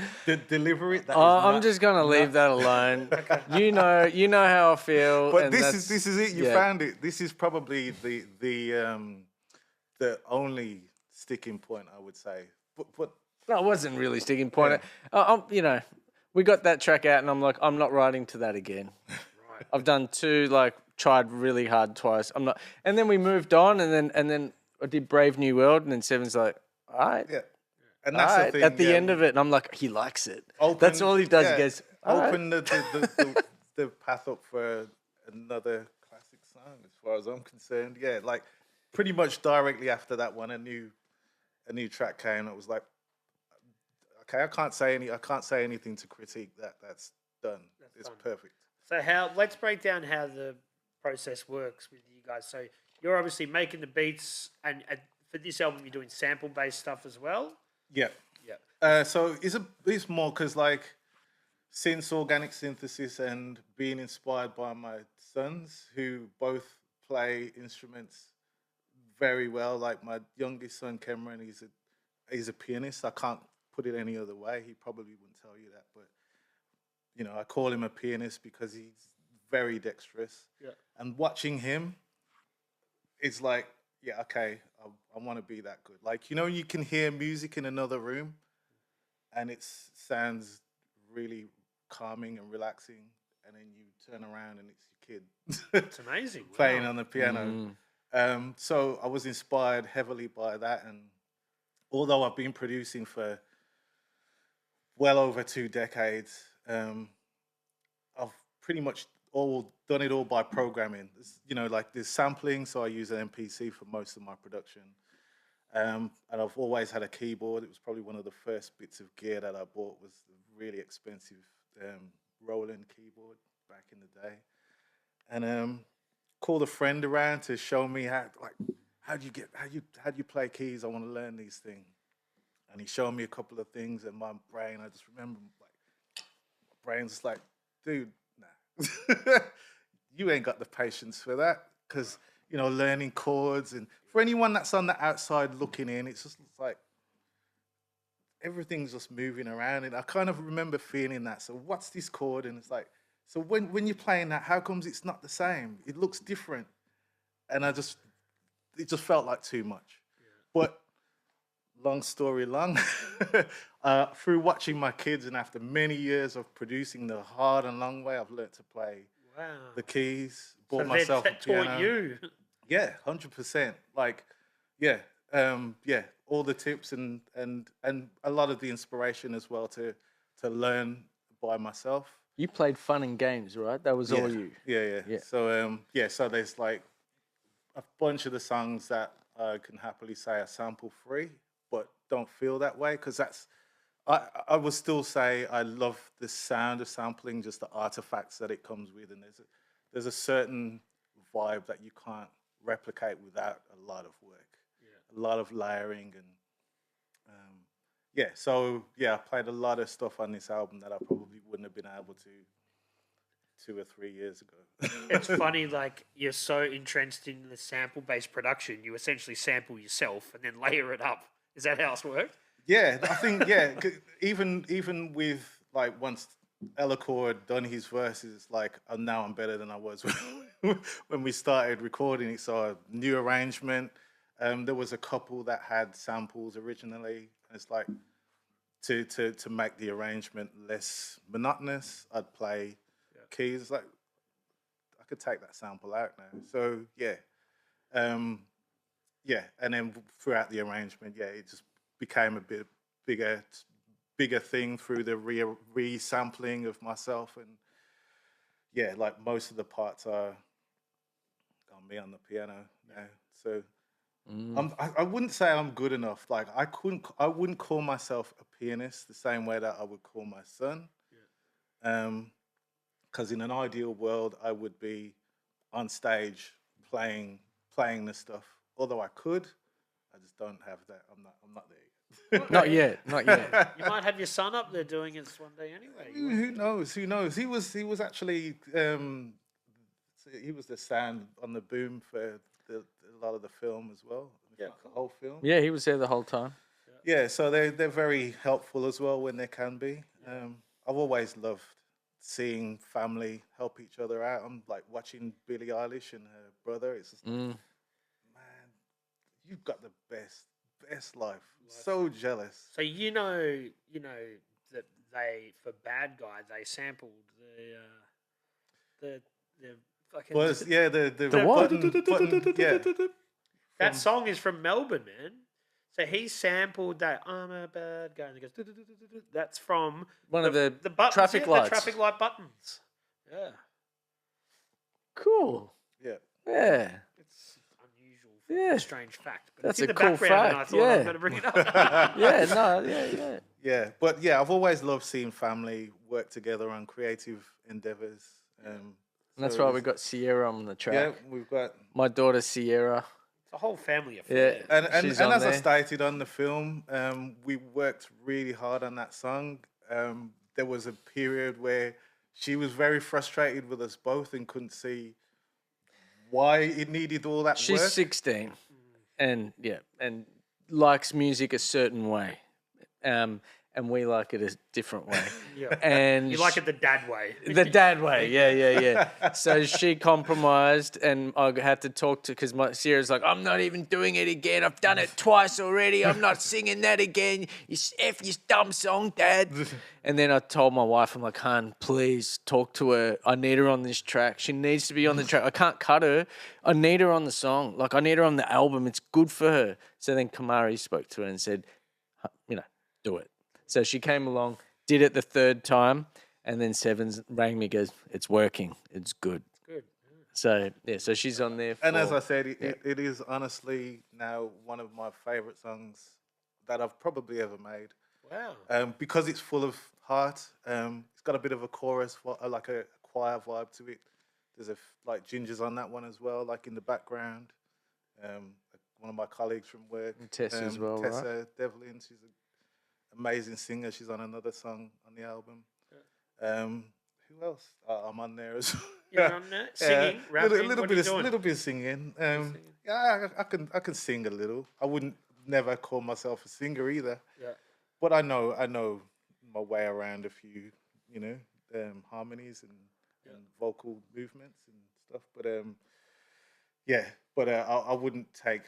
deliver it. I'm just gonna leave that alone. You know how I feel. But and this is it. You found it. This is probably the only sticking point, I would say. But no, it wasn't really sticking point. We got that track out, and I'm like, I'm not writing to that again. Right. I've done two, tried really hard twice. I'm not, and then we moved on, and then I did Brave New World, and then Seven's like, all right, yeah, and that's the thing. At the end of it, and I'm like, he likes it. That's all he does. Yeah, He goes, open the path up for another classic song, as far as I'm concerned. Yeah, pretty much directly after that one, a new track came. It was like, okay, I can't say anything to critique that. That's done. It's perfect. So let's break down how the process works with you guys. So you're obviously making the beats, and for this album, you're doing sample-based stuff as well. Yeah. Yeah. So it's more because since organic synthesis and being inspired by my sons, who both play instruments very well. Like my youngest son, Cameron, he's a pianist. I can't put it any other way. He probably wouldn't tell you that, but I call him a pianist because he's very dexterous. Yeah. And watching him, it's like, yeah, okay, I want to be that good. You can hear music in another room, and it sounds really calming and relaxing, and then you turn around and it's your kid. It's amazing. Playing on the piano. So I was inspired heavily by that, and although I've been producing for well over 2 decades, I've pretty much done it all by programming. There's sampling, so I use an MPC for most of my production. And I've always had a keyboard. It was probably one of the first bits of gear that I bought, was a really expensive Roland keyboard back in the day. And called a friend around to show me how do you play keys? I want to learn these things. And he showed me a couple of things, and my brain, I just remember, my brain's like, dude, nah, you ain't got the patience for that, because learning chords, and for anyone that's on the outside looking in, it's just like everything's just moving around, and I kind of remember feeling that. So what's this chord? And it's like, so when you're playing that, how comes it's not the same? It looks different, and it just felt like too much. Yeah. But long story long, through watching my kids and after many years of producing the hard and long way, I've learned to play the keys. Bought myself a piano. Taught you. Yeah, 100%. All the tips and a lot of the inspiration as well to learn by myself. You played fun and games, right? That was all you. Yeah. So so there's like a bunch of the songs that I can happily say are sample free, but don't feel that way, because I would still say I love the sound of sampling, just the artifacts that it comes with, and there's a certain vibe that you can't replicate without a lot of work, a lot of layering, and I played a lot of stuff on this album that I probably wouldn't have been able to 2 or 3 years ago. It's funny, you're so entrenched in the sample-based production, you essentially sample yourself and then layer it up. Is that how it's worked? Yeah, I think, even with, once Eloquor had done his verses, now I'm better than I was when we started recording it. So a new arrangement. There was a couple that had samples originally. It's like, to make the arrangement less monotonous, I'd play keys. It's like, I could take that sample out now. So, and then throughout the arrangement, it just became a bit bigger thing through the re-sampling of myself, and most of the parts are me on the piano now. So I wouldn't say I'm good enough. Like I wouldn't call myself a pianist the same way that I would call my son. Because in an ideal world, I would be on stage playing the stuff. Although I could, I just don't have that. I'm not there yet. Not yet, not yet. You might have your son up there doing it one day anyway. Who knows? Who knows? He was actually he was the sound on the boom for a lot of the film as well. Yeah, the whole film. Yeah, he was there the whole time. Yeah, so they're very helpful as well when they can be. I've always loved seeing family help each other out. I'm like watching Billie Eilish and her brother. It's just like, man, you've got the best life. So jealous. So you know that they, for Bad Guy, they sampled the fucking The what? button, yeah. that song is from Melbourne, man. So he sampled that "I'm a bad guy," and he goes. "Du-du-du-du-du-du." That's from One of the buttons, traffic lights. The traffic light buttons. Yeah, Cool. Yeah. Yeah. it's unusual, Yeah. strange fact. But That's it's in a the cool background, and I fact, thought I'm yeah. going to bring it up. Yeah, no, yeah. Yeah, but yeah, I've always loved seeing family work together on creative endeavors. And that's why we got Sierra on the track. Yeah, we've got My daughter Sierra. It's a whole family affair. Yeah. and She's and on as I there. stated on the film, we worked really hard on that song. There was a period where she was very frustrated with us both and couldn't see why it needed all that She's work. 16 and likes music a certain way. And we like it a different way. Yeah. And You like it the dad way. the dad way, yeah. So she compromised, and I had to talk to because my Sierra's like, I'm not even doing it again. I've done it twice already. I'm not singing that again. You F your dumb song, Dad. And then I told my wife, I'm like, hun, please talk to her. I need her on this track. She needs to be on the track. I can't cut her. I need her on the song. Like I need her on the album. It's good for her. So then Kamari spoke to her and said, do it. So she came along, did it the third time, and then Sevens rang me, goes, it's working, it's good. Good. So, so she's on there. And as I said, it is honestly now one of my favourite songs that I've probably ever made. Wow. Because it's full of heart. It's got a bit of a chorus, like a choir vibe to it. There's like gingers on that one as well, like in the background. One of my colleagues from work, And Tess as well, Tessa right? Devlin, she's an amazing singer. She's on another song on the album. Who else? I'm on there as well. You're on there? Singing, rapping, what are you doing? Little bit of singing. Yeah, I can sing a little. I wouldn't never call myself a singer either. Yeah. But I know my way around a few, harmonies and vocal movements and stuff. But I wouldn't take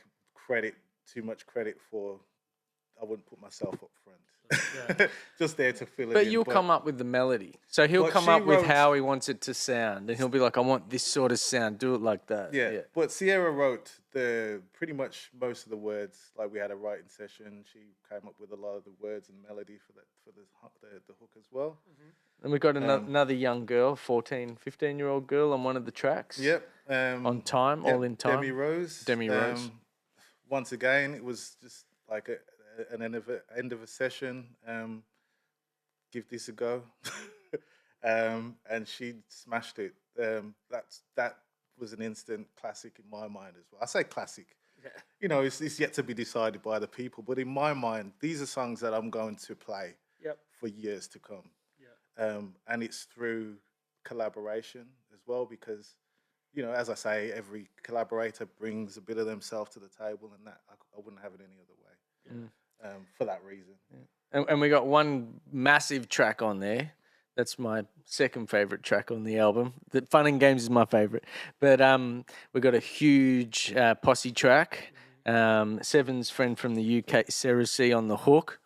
too much credit for. I wouldn't put myself up front. Just there to fill it in. But you'll come up with the melody. So he'll Well, come she up with wrote- how he wants it to sound. And he'll be like, I want this sort of sound. Do it like that. Yeah, but Sierra wrote pretty much most of the words. Like we had a writing session. She came up with a lot of the words and melody for the hook as well. And we've got another young girl, 14, 15-year-old girl on one of the tracks. Yep. On time, all in time. Demi Rose. Demi Rose. Once again, it was just like an end of a session. Give this a go. And she smashed it. That was an instant classic in my mind as well. I say classic. Yeah. It's yet to be decided by the people, but in my mind, these are songs that I'm going to play for years to come. Yeah. And it's through collaboration as well, because, as I say, every collaborator brings a bit of themselves to the table, and that I wouldn't have it any other way. For that reason. Yeah. And we got one massive track on there. That's my second favorite track on the album. The Fun and Games is my favorite. But we got a huge posse track. Seven's friend from the UK, Sarah C, on the hook.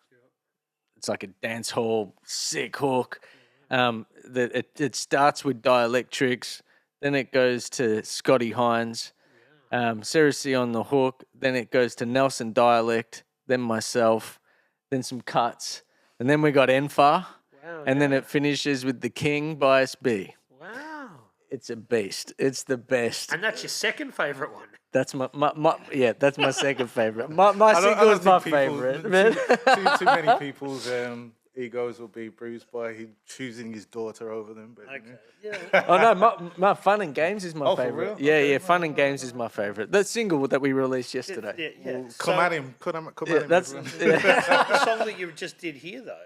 It's like a dance hall, sick hook. It starts with Dielectrics. Then it goes to Scotty Hines. Sarah C on the hook. Then it goes to Nelson Dialect. Then myself. Then some cuts. And then we got Enfar. Wow, And then it finishes with The King by SB. Wow. It's a beast. It's the best. And that's your second favourite one. That's my that's my second favorite. My I single is my think people- favorite. Too many people's egos will be bruised by him choosing his daughter over them. But, you know. Yeah. Oh no, my Fun and Games is my Oh, for favorite. real? Yeah, Okay. yeah, Fun and Games is my favorite. The single that we released yesterday. Yeah. Come at him. Come at him. That's everyone. The song that you just did here, though.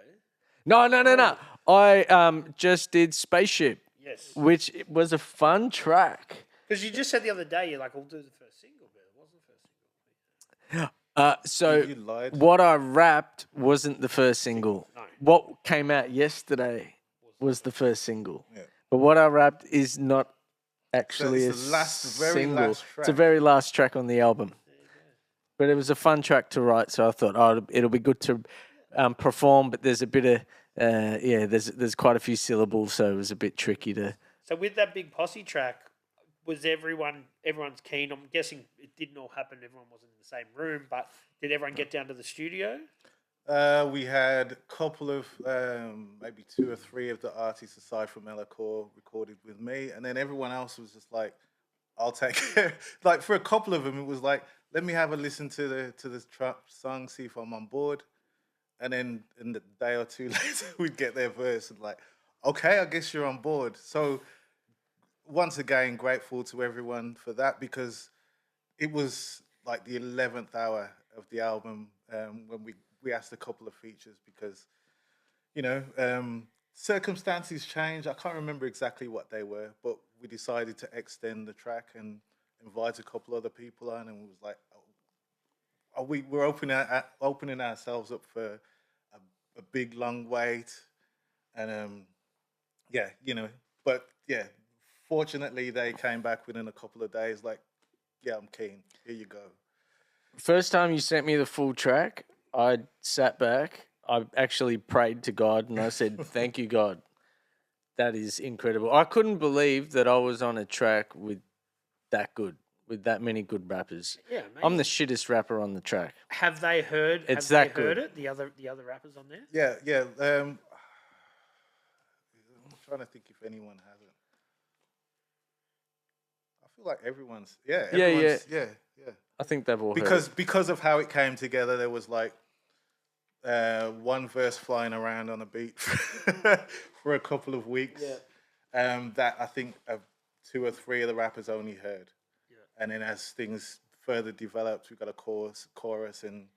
no. I just did Spaceship, Yes. which was a fun track. Because you just said the other day, you're like, "I'll do the first single," but it wasn't the first single. So You lied. what I rapped wasn't the first single. No. What came out yesterday was the first single. Yeah. But what I rapped is not actually it's the very single. last It's the track. very last track on the album. But it was a fun track to write, so I thought, oh, it'll be good to perform. But there's a bit of there's quite a few syllables, so it was a bit tricky to. So with that big posse track, was everyone's keen? I'm guessing it didn't all happen. Everyone wasn't in the same room, but did everyone get down to the studio? We had a couple of, maybe 2 or 3 of the artists aside from Eloquor recorded with me, and then everyone else was just like, "I'll take care." Like for a couple of them, it was like, "Let me have a listen to this trap song, see if I'm on board," and then in the day or two later, we'd get their verse and like, "Okay, I guess you're on board." So once again, grateful to everyone for that because it was like the 11th hour of the album when we asked a couple of features because, you know, circumstances change. I can't remember exactly what they were, but we decided to extend the track and invite a couple other people on, and we was like, we're opening ourselves up for a big long wait, and fortunately they came back within a couple of days. Like, yeah, I'm keen. Here you go. First time you sent me the full track, I sat back. I actually prayed to God and I said, "Thank you, God. That is incredible." I couldn't believe that I was on a track with that many good rappers. Yeah, I'm the shittest rapper on the track. Have they heard? It's have that they heard good. it? The other rappers on there. Yeah. I'm trying to think if anyone hasn't. I feel like everyone's. Yeah. I think they've all heard it. Because of how it came together, there was like one verse flying around on a beat for a couple of weeks. Yeah. That I think 2 or 3 of the rappers only heard. Yeah. And then as things further developed, we got a chorus, and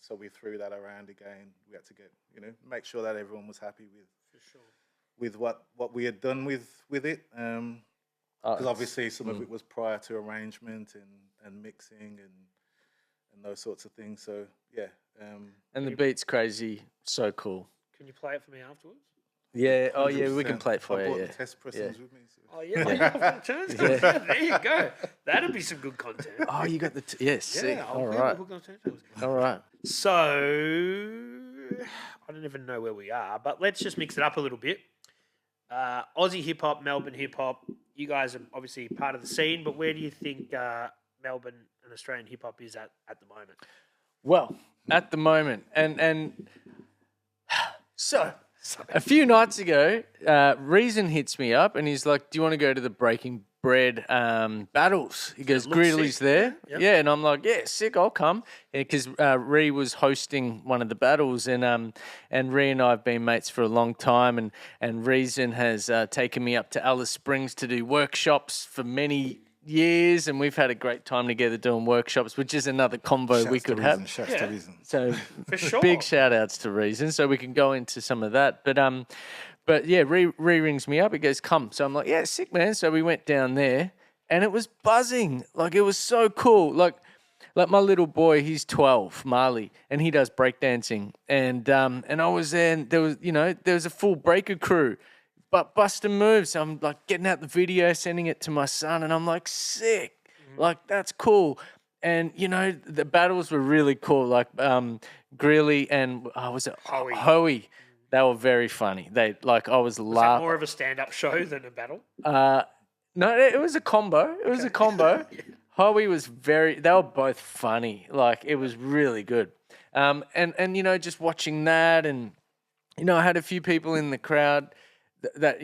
so we threw that around again. We had to make sure that everyone was happy with what we had done with it. Because obviously some of it was prior to arrangement and mixing and those sorts of things. So yeah. And the beat's crazy, so cool. Can you play it for me afterwards? Yeah, oh yeah, we can 100%. play it for I you. brought Yeah. the test pressings with me. So. Oh yeah, there you go. That'd be some good content. Oh, you got the yes. Sick. Yeah, All right. All right. So I don't even know where we are, but let's just mix it up a little bit. Aussie hip hop, Melbourne hip hop. You guys are obviously part of the scene, but where do you think Melbourne and Australian hip hop is at the moment? Well, at the moment, and so a few nights ago, Reason hits me up and he's like, "Do you want to go to the Breaking Bread battles?" He goes, "Grizzly's sick. there." Yep. Yeah, and I'm like, "Yeah, sick, I'll come." Because Ree was hosting one of the battles, and Ree and I have been mates for a long time, and Reason has taken me up to Alice Springs to do workshops for many years, and we've had a great time together doing workshops, which is another convo we could have. Shouts to Reason. So For sure. big shout outs to Reason, so we can go into some of that. But yeah, Ree rings me up. He goes, "Come." So I'm like, "Yeah, sick, man." So we went down there, and it was buzzing. Like, it was so cool. Like my little boy, he's 12, Marley, and he does breakdancing. And I was there, and there was a full breaker crew, but busting moves. So I'm like getting out the video, sending it to my son, and I'm like, sick. Like, that's cool. And the battles were really cool. Like Greeley and was it Hoey? They were very funny. I was Was that laughing. more of a stand-up show than a battle? No, it was a combo. It was a combo. Hoey was they were both funny. Like, it was really good. And just watching that, and I had a few people in the crowd that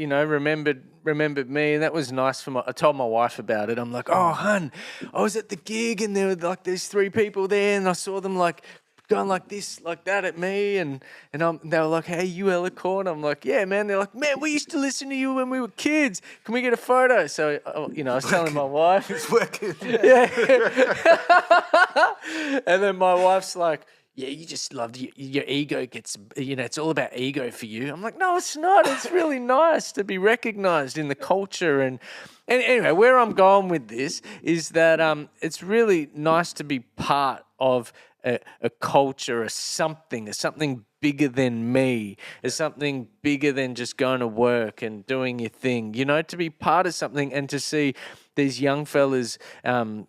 remembered me, and that was nice for I told my wife about it. I'm like, oh, hun, I was at the gig, and there were like there's 3 people there, and I saw them like going like this, like that at me, and they were like, hey, you Eloquor? And I'm like, yeah, man. They're like, man, we used to listen to you when we were kids. Can we get a photo? So, I was telling my wife. It's working. Yeah. And then my wife's like, yeah, you just loved your ego gets, it's all about ego for you. I'm like, no, it's not. It's really nice to be recognized in the culture. And anyway, where I'm going with this is that it's really nice to be part of a culture, a something bigger than me, as something bigger than just going to work and doing your thing, to be part of something and to see these young fellas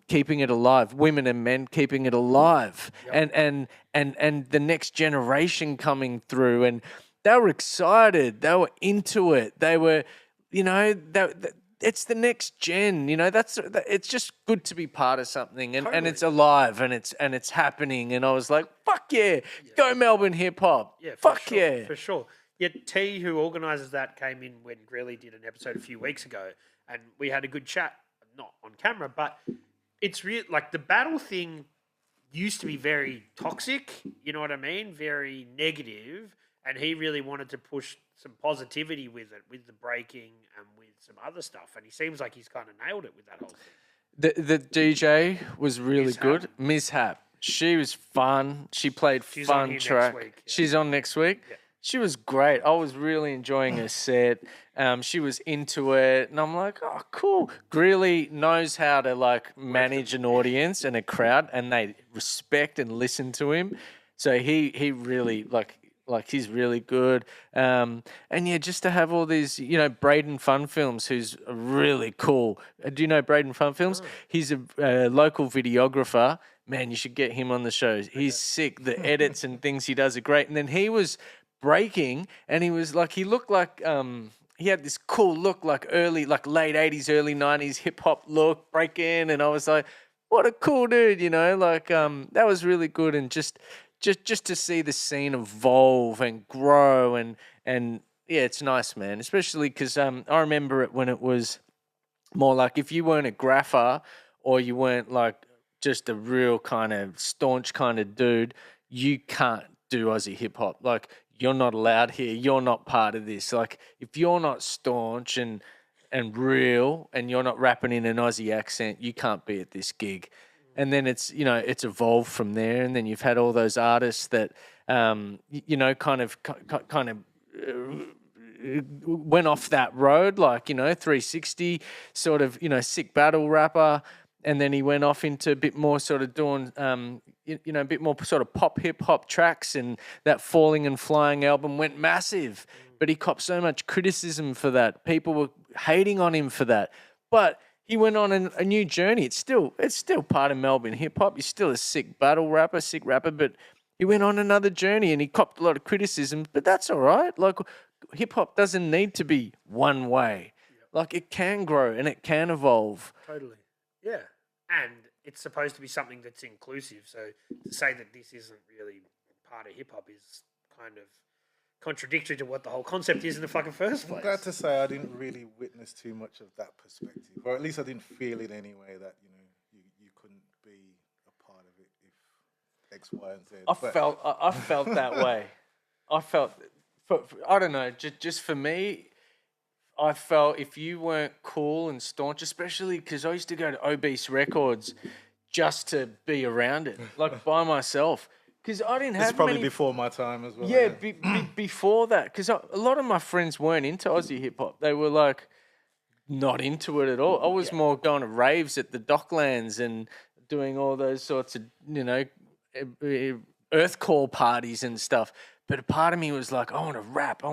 keeping it alive, women and men keeping it alive, and the next generation coming through, and they were excited, they were into it, they were, it's the next gen, it's just good to be part of something, and it's alive, and it's happening, and I was like, fuck yeah, go Melbourne hip hop, For sure. Yeah, T, who organises that, came in when Grilly did an episode a few weeks ago, and we had a good chat, not on camera, but it's real. Like the battle thing used to be very toxic, you know what I mean? Very negative, and he really wanted to push some positivity with it, with the breaking and with some other stuff, and he seems like he's kind of nailed it with that whole thing. The DJ was really good. Mishap. She was fun. She played fun track. Next week, yeah. She's on next week. Yeah. She was great. I was really enjoying her set. She was into it, and I'm like, oh, cool. Greeley knows how to like manage an audience and a crowd, and they respect and listen to him. So he really like he's really good. And yeah, just to have all these, Braden Fun Films, who's really cool. Do you know Braden Fun Films? Oh. He's a local videographer. Man, you should get him on the show. He's sick. The edits and things he does are great. And then he was breaking, and he looked like he had this cool look, like late 80s, early 90s hip hop look, breaking, and I was like, what a cool dude, that was really good. And just to see the scene evolve and grow, and yeah, it's nice, man, especially because I remember it when it was more like if you weren't a grapher or you weren't like just a real kind of staunch kind of dude, you can't do Aussie hip hop. Like, you're not allowed here. You're not part of this. Like, if you're not staunch and real, and you're not rapping in an Aussie accent, you can't be at this gig. And then it's evolved from there. And then you've had all those artists that, kind of went off that road, like, 360 sort of, sick battle rapper. And then he went off into a bit more sort of doing, a bit more sort of pop hip hop tracks, and that Falling and Flying album went massive. But he copped so much criticism for that. People were hating on him for that. But he went on a new journey. It's still part of Melbourne hip hop. He's still a sick battle rapper, sick rapper, but he went on another journey and he copped a lot of criticism. But that's all right. Like, hip hop doesn't need to be one way. Yep. Like, it can grow and it can evolve. Totally. Yeah. And it's supposed to be something that's inclusive. So to say that this isn't really part of hip hop is kind of contradictory to what the whole concept is in the fucking first place. I'm glad to say I didn't really witness too much of that perspective, or at least I didn't feel it anyway, that you couldn't be a part of it if X, Y, and Z. I felt that way. I don't know. Just for me, I felt if you weren't cool and staunch, especially because I used to go to Obese Records just to be around it, like by myself. Because I didn't have It's probably before my time as well. Yeah, before that. Because a lot of my friends weren't into Aussie hip-hop. They were, like, not into it at all. I was more going to raves at the Docklands and doing all those sorts of, earthcore parties and stuff. But a part of me was like, I want to rap.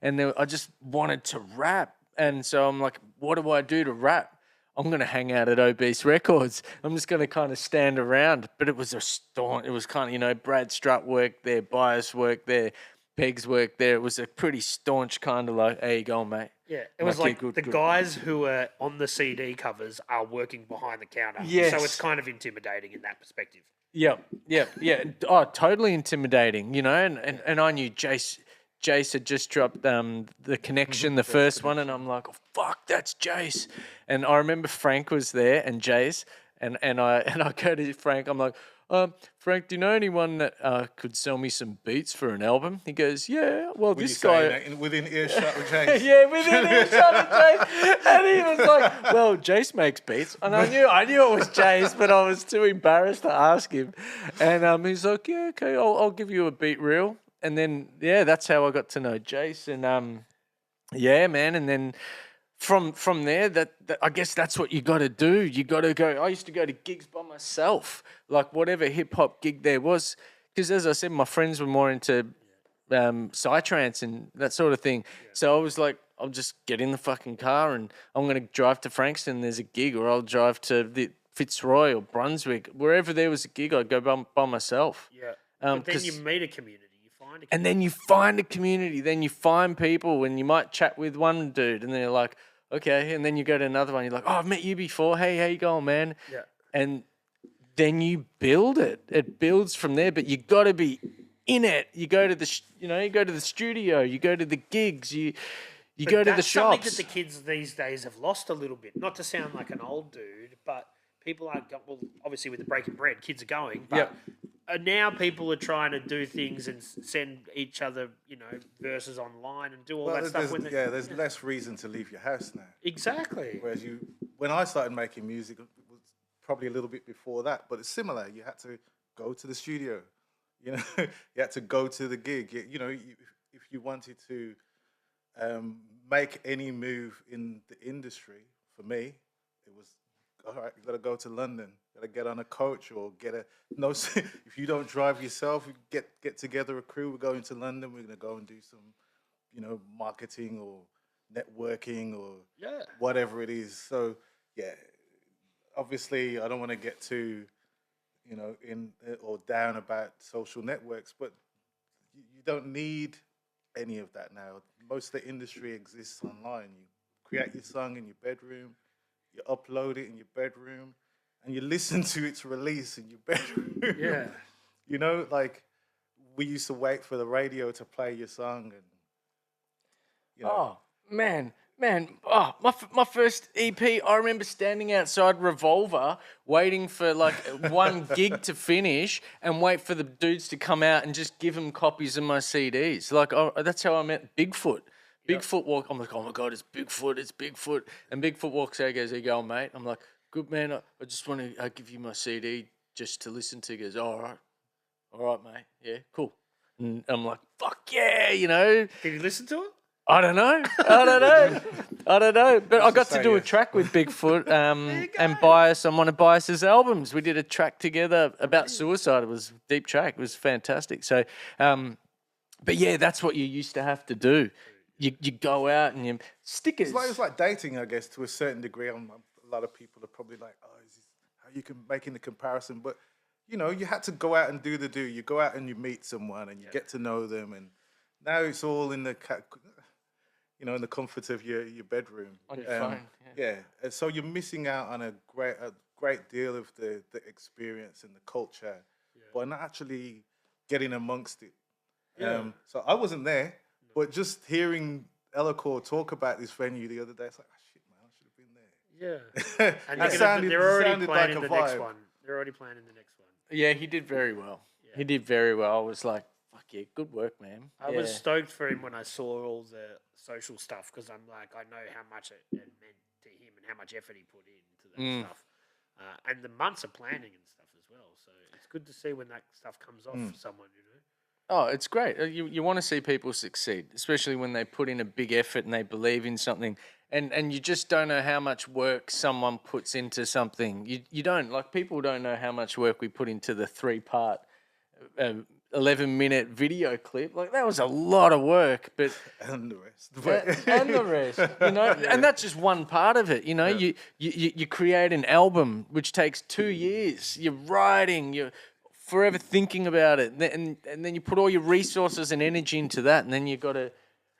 And I just wanted to rap. And so I'm like, what do I do to rap? I'm going to hang out at Obese Records. I'm just going to kind of stand around. But it was it was kind of, Brad Strutt worked there, Bias worked there, Pegs worked there. It was a pretty staunch kind of like, there you go, mate. Yeah, it was like the guys who are on the CD covers are working behind the counter. Yes. So it's kind of intimidating in that perspective. Yeah. Oh, totally intimidating, and I knew Jace Jace had just dropped the connection, the first one, and I'm like, oh, fuck, that's Jace. And I remember Frank was there and Jace, and I go to Frank, I'm like, Frank, do you know anyone that could sell me some beats for an album? He goes, yeah, well, Were you this guy. saying that within earshot of Jace? Yeah, within earshot of Jace. And he was like, well, Jace makes beats. And I knew it was Jace, but I was too embarrassed to ask him. And he's like, yeah, okay, I'll give you a beat reel. And then, yeah, that's how I got to know Jace. And, yeah, man, and then from there, that I guess that's what you got to do. You got to go. I used to go to gigs by myself, like whatever hip hop gig there was, because as I said, my friends were more into psytrance and that sort of thing. Yeah. So I was like, I'll just get in the fucking car and I'm going to drive to Frankston. There's a gig, or I'll drive to the Fitzroy or Brunswick, wherever there was a gig. I'd go by myself. Yeah, but then you meet a community. And then you find a community, then you find people, and you might chat with one dude, and they're like, okay, and then you go to another one, you're like, oh, I've met you before, hey, how you going, man? Yeah. And then you build it. It builds from there, but you got to be in it. You go to the, you go to the studio, you go to the gigs, you go to the shops. Something that the kids these days have lost a little bit. Not to sound like an old dude, but people aren't, well, obviously with the breaking bread, kids are going, but... Yep. Now people are trying to do things and send each other, verses online and do all that stuff. There's less reason to leave your house now. Exactly. Whereas when I started making music, it was probably a little bit before that, but it's similar. You had to go to the studio, you had to go to the gig. If you wanted to make any move in the industry, for me, it was, all right, you got to go to London. Got to get on a coach or if you don't drive yourself, you get together a crew. We're going to London. We're going to go and do some, marketing or networking or whatever it is. So, yeah, obviously I don't want to get too, in or down about social networks, but you don't need any of that now. Most of the industry exists online. You create your song in your bedroom, you upload it in your bedroom, and you listen to its release in your bedroom. Yeah. We used to wait for the radio to play your song. And, Oh, man. Oh, my first EP, I remember standing outside Revolver waiting for one gig to finish and wait for the dudes to come out and just give them copies of my CDs. That's how I met Bigfoot. Bigfoot walk. I'm like, oh my God, it's Bigfoot. And Bigfoot walks out and goes, how you going, mate? I'm like, good, man. I just want to give you my CD just to listen to. He goes, all right, mate. Yeah, cool. And I'm like, fuck yeah, Did you listen to it? I don't know. But I got to do a track with Bigfoot and Bias on one of Bias's albums. We did a track together about suicide. It was a deep track. It was fantastic. So, but yeah, that's what you used to have to do. You go out and you stickers. It's like dating, I guess, to a certain degree. A lot of people are probably like, oh, is this how you can make the comparison? But, you had to go out and do the do. You go out and you meet someone and you get to know them. And now it's all in the, in the comfort of your bedroom. On your phone. Yeah. And so you're missing out on a great deal of the experience and the culture, but not actually getting amongst it. Yeah. So I wasn't there, but just hearing Eloquor talk about this venue the other day, it's like, oh, shit, man, I should have been there. Yeah. And they're already planning the next one. They're already planning the next one. Yeah, he did very well. Yeah. He did very well. I was like, fuck yeah, good work, man. I was stoked for him when I saw all the social stuff, because I'm like, I know how much it meant to him and how much effort he put into that stuff. And the months of planning and stuff as well. So it's good to see when that stuff comes off for someone, Oh, it's great. You want to see people succeed, especially when they put in a big effort and they believe in something. And you just don't know how much work someone puts into something. You don't. People don't know how much work we put into the 3-part 11-minute video clip. That was a lot of work, but and the rest. And the rest, and that's just one part of it. You create an album which takes 2 years. You're writing, you're forever thinking about it, and then you put all your resources and energy into that, and then you got to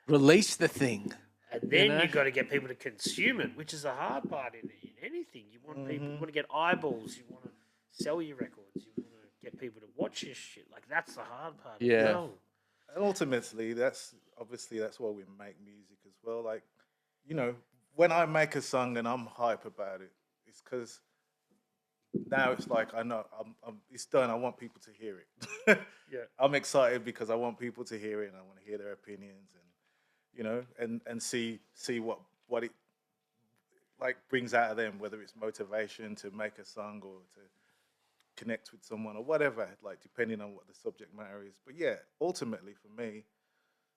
release the thing. And then you've got to get people to consume it, which is a hard part in anything. You want people, you want to get eyeballs, you want to sell your records, you want to get people to watch your shit. That's the hard part. Yeah. And ultimately, that's obviously that's why we make music as well. Like, you know, when I make a song and I'm hype about it, it's because now it's like I know it's done. I want people to hear it. Yeah. I'm excited because I want people to hear it and I want to hear their opinions and you know and see what it like brings out of them, whether it's motivation to make a song or to connect with someone or whatever, like depending on what the subject matter is. But yeah, ultimately for me,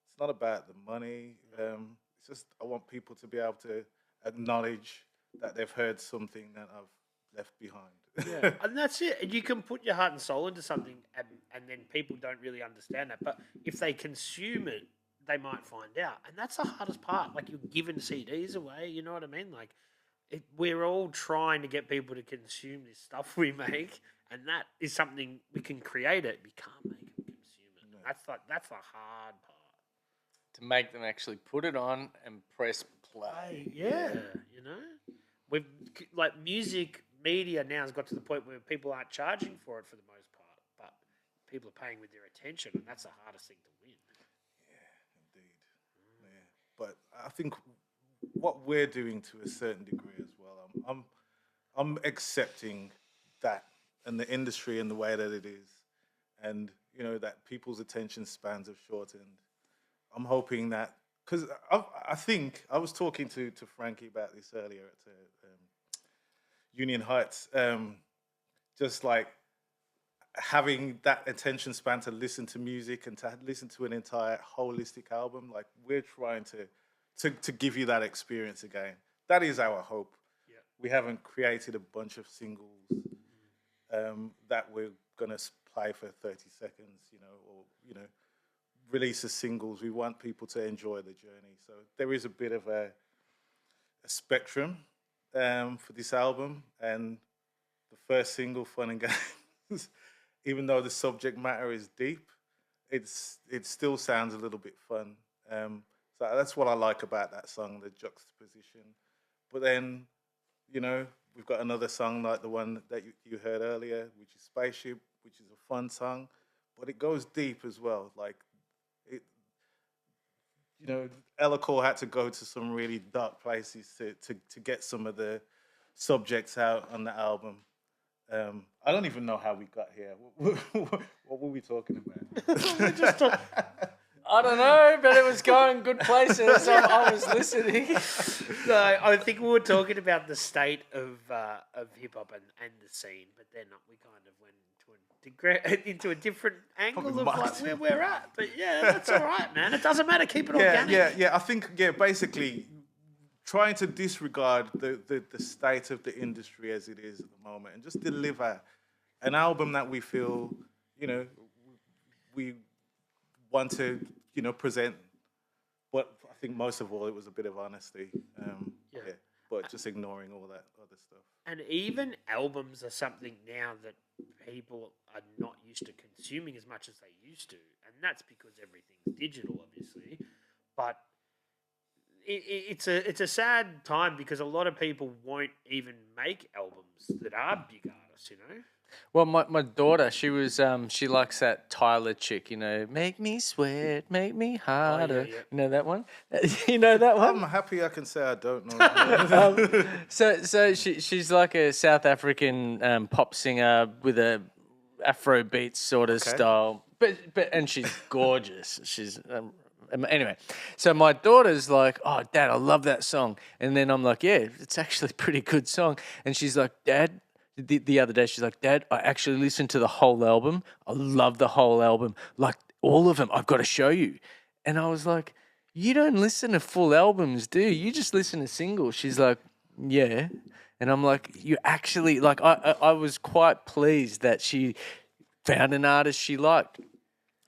it's not about the money. It's just I want people to be able to acknowledge that they've heard something that I've left behind. Yeah, and that's it. And you can put your heart and soul into something, and then people don't really understand that. But if they consume it, they might find out, and that's the hardest part. Like you're giving CDs away, you know what I mean? Like we're all trying to get people to consume this stuff we make, and that is something we can create it. We can't make them consume it. No. That's the hard part. To make them actually put it on and press play. Yeah, you know, we've like music media now has got to the point where people aren't charging for it for the most part, but people are paying with their attention, and that's the hardest thing to win. Yeah, indeed. Yeah, but I think what we're doing to a certain degree as well, I'm accepting that and the industry and the way that it is, and you know that people's attention spans have shortened. I'm hoping that because I think I was talking to Frankie about this earlier at Union Heights, just like having that attention span to listen to music and to listen to an entire holistic album. Like we're trying to give you that experience again. That is our hope. Yeah. We haven't created a bunch of singles that we're gonna play for 30 seconds, you know, or you know, release as singles. We want people to enjoy the journey. So there is a bit of a spectrum for this album, and the first single, "Fun and Games," even though the subject matter is deep, it still sounds a little bit fun. So that's what I like about that song, the juxtaposition. But then, you know, we've got another song like the one that you heard earlier, which is "Spaceship," which is a fun song, but it goes deep as well. Like it, you know, Eloquor had to go to some really dark places to get some of the subjects out on the album. I don't even know how we got here. What were we talking about? We just talk- I don't know, but it was going good places. I was listening. No, I think we were talking about the state of hip hop and the scene, but then we kind of went into a different angle of like where we're at. But yeah, that's all right, man. It doesn't matter. Keep it organic. Yeah. I think basically trying to disregard the state of the industry as it is at the moment and just deliver an album that we feel, you know, we want to, you know, present. But I think most of all, it was a bit of honesty. But just ignoring all that other stuff. And even albums are something now that people are not used to consuming as much as they used to. And that's because everything's digital, obviously. But it's a sad time because a lot of people won't even make albums that are big artists, you know? Well, my daughter, she likes that Tyler chick, you know, make me sweat, make me harder. Yeah. You know that one? You know that one? I'm happy I can say I don't know. So she's like a South African pop singer with a Afrobeat sort of style, but and she's gorgeous. She's anyway. So my daughter's like, "Oh, Dad, I love that song," and then I'm like, "Yeah, it's actually a pretty good song," and she's like, "Dad." The other day, she's like, "Dad, I actually listened to the whole album. I love the whole album, like all of them. I've got to show you." And I was like, "You don't listen to full albums, do you? You just listen to singles." She's like, "Yeah." And I'm like, "You actually like?" I was quite pleased that she found an artist she liked,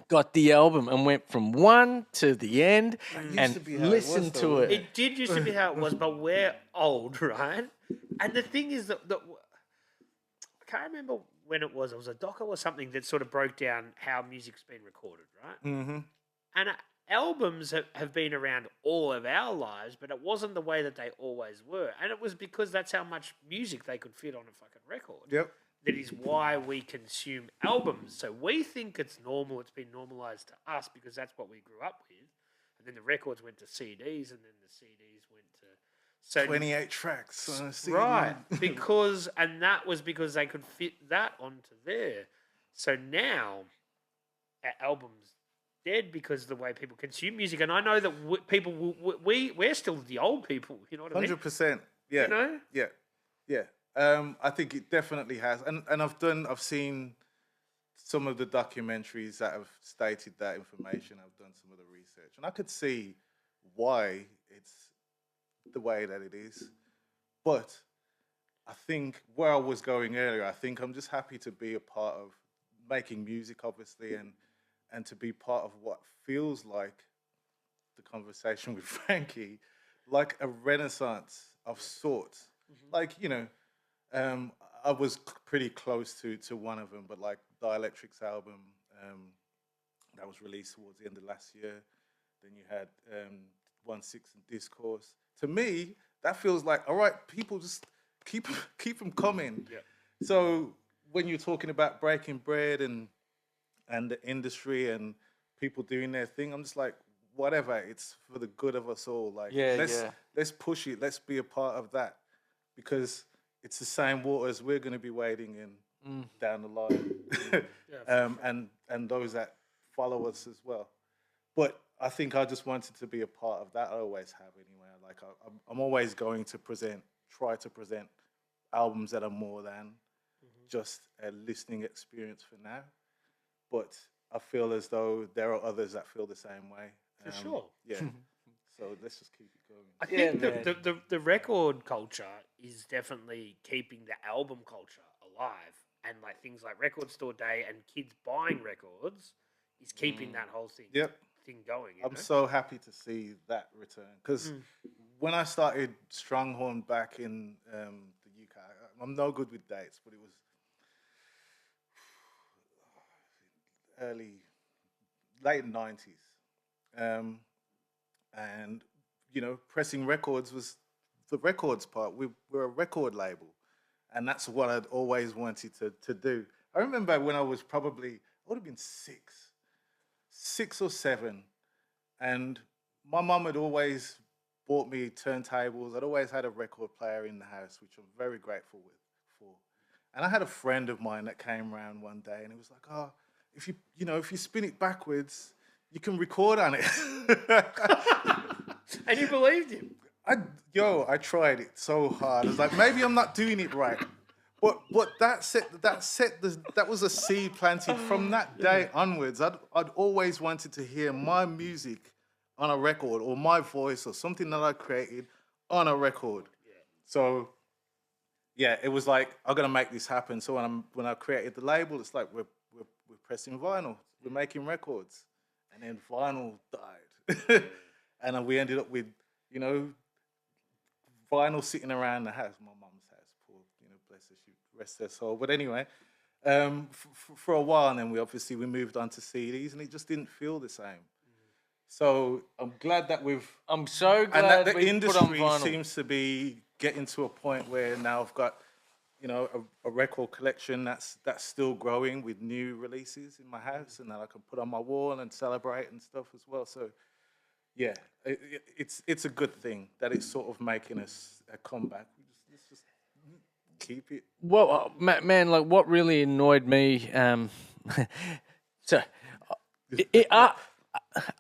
got the album, and went from one to the end and listened to it. It did used to be how it was, but we're old, right? And the thing is that I can't remember when it was. It was a doco or something that sort of broke down how music's been recorded, right? Mm-hmm. And albums have been around all of our lives, but it wasn't the way that they always were. And it was because that's how much music they could fit on a fucking record. Yep. That is why we consume albums. So we think it's normal. It's been normalized to us because that's what we grew up with. And then the records went to CDs, and then the CDs went to... So 28 tracks on a CD. Right, and that was because they could fit that onto there. So now, our album's dead because of the way people consume music. And I know that we're still the old people, you know what I mean? 100%. Yeah. You know? Yeah. I think it definitely has. And I've seen some of the documentaries that have stated that information. I've done some of the research. And I could see why it's the way that it is. But I think where I was going earlier, I think I'm just happy to be a part of making music, obviously, and to be part of what feels like the conversation with Frankie, like a renaissance of sorts. Mm-hmm. Like, you know, I was pretty close to one of them, but like Dielectric's album that was released towards the end of last year. Then you had 1-6 and Discourse. To me, that feels like, all right, people just keep them coming. Yeah. So when you're talking about breaking bread and the industry and people doing their thing, I'm just like, whatever, it's for the good of us all. Like, let's push it. Let's be a part of that, because it's the same waters we're going to be wading in down the line, and those that follow us as well. But I think I just wanted to be a part of that. I always have anyway. Like I'm always going to try to present albums that are more than just a listening experience for now. But I feel as though there are others that feel the same way. For sure. Yeah. So let's just keep it going. I think the record culture is definitely keeping the album culture alive. And like things like Record Store Day and kids buying records is keeping that whole thing going. I'm so happy to see that return. Because when I started Stronghorn back in the UK, I'm no good with dates, but it was late 90s. And, you know, pressing records was the records part. We're a record label. And that's what I'd always wanted to do. I remember when I was I would have been 6 or 7. And my mum had always bought me turntables. I'd always had a record player in the house, which I'm very grateful for. And I had a friend of mine that came around one day and he was like, oh, if you spin it backwards, you can record on it. And you believed him? I tried it so hard. I was like, maybe I'm not doing it right. But that was a seed planted from that day onwards. I'd always wanted to hear my music on a record, or my voice, or something that I created on a record. Yeah. So, yeah, it was like, I'm gonna make this happen. So when I created the label, it's like we're pressing vinyl, we're making records, and then vinyl died, and then we ended up with, you know, vinyl sitting around the house, my mum's house, poor, you know, bless her, she rest her soul. But anyway, for a while, and then we moved on to CDs, and it just didn't feel the same. So I'm glad that I'm so glad and that the we industry put on vinyl. seems to be getting to a point where now I've got, you know, a record collection that's still growing with new releases in my house, and that I can put on my wall and celebrate and stuff as well. So, yeah, it's a good thing that it's sort of making us a comeback. Let's just keep it. Well, man, like what really annoyed me,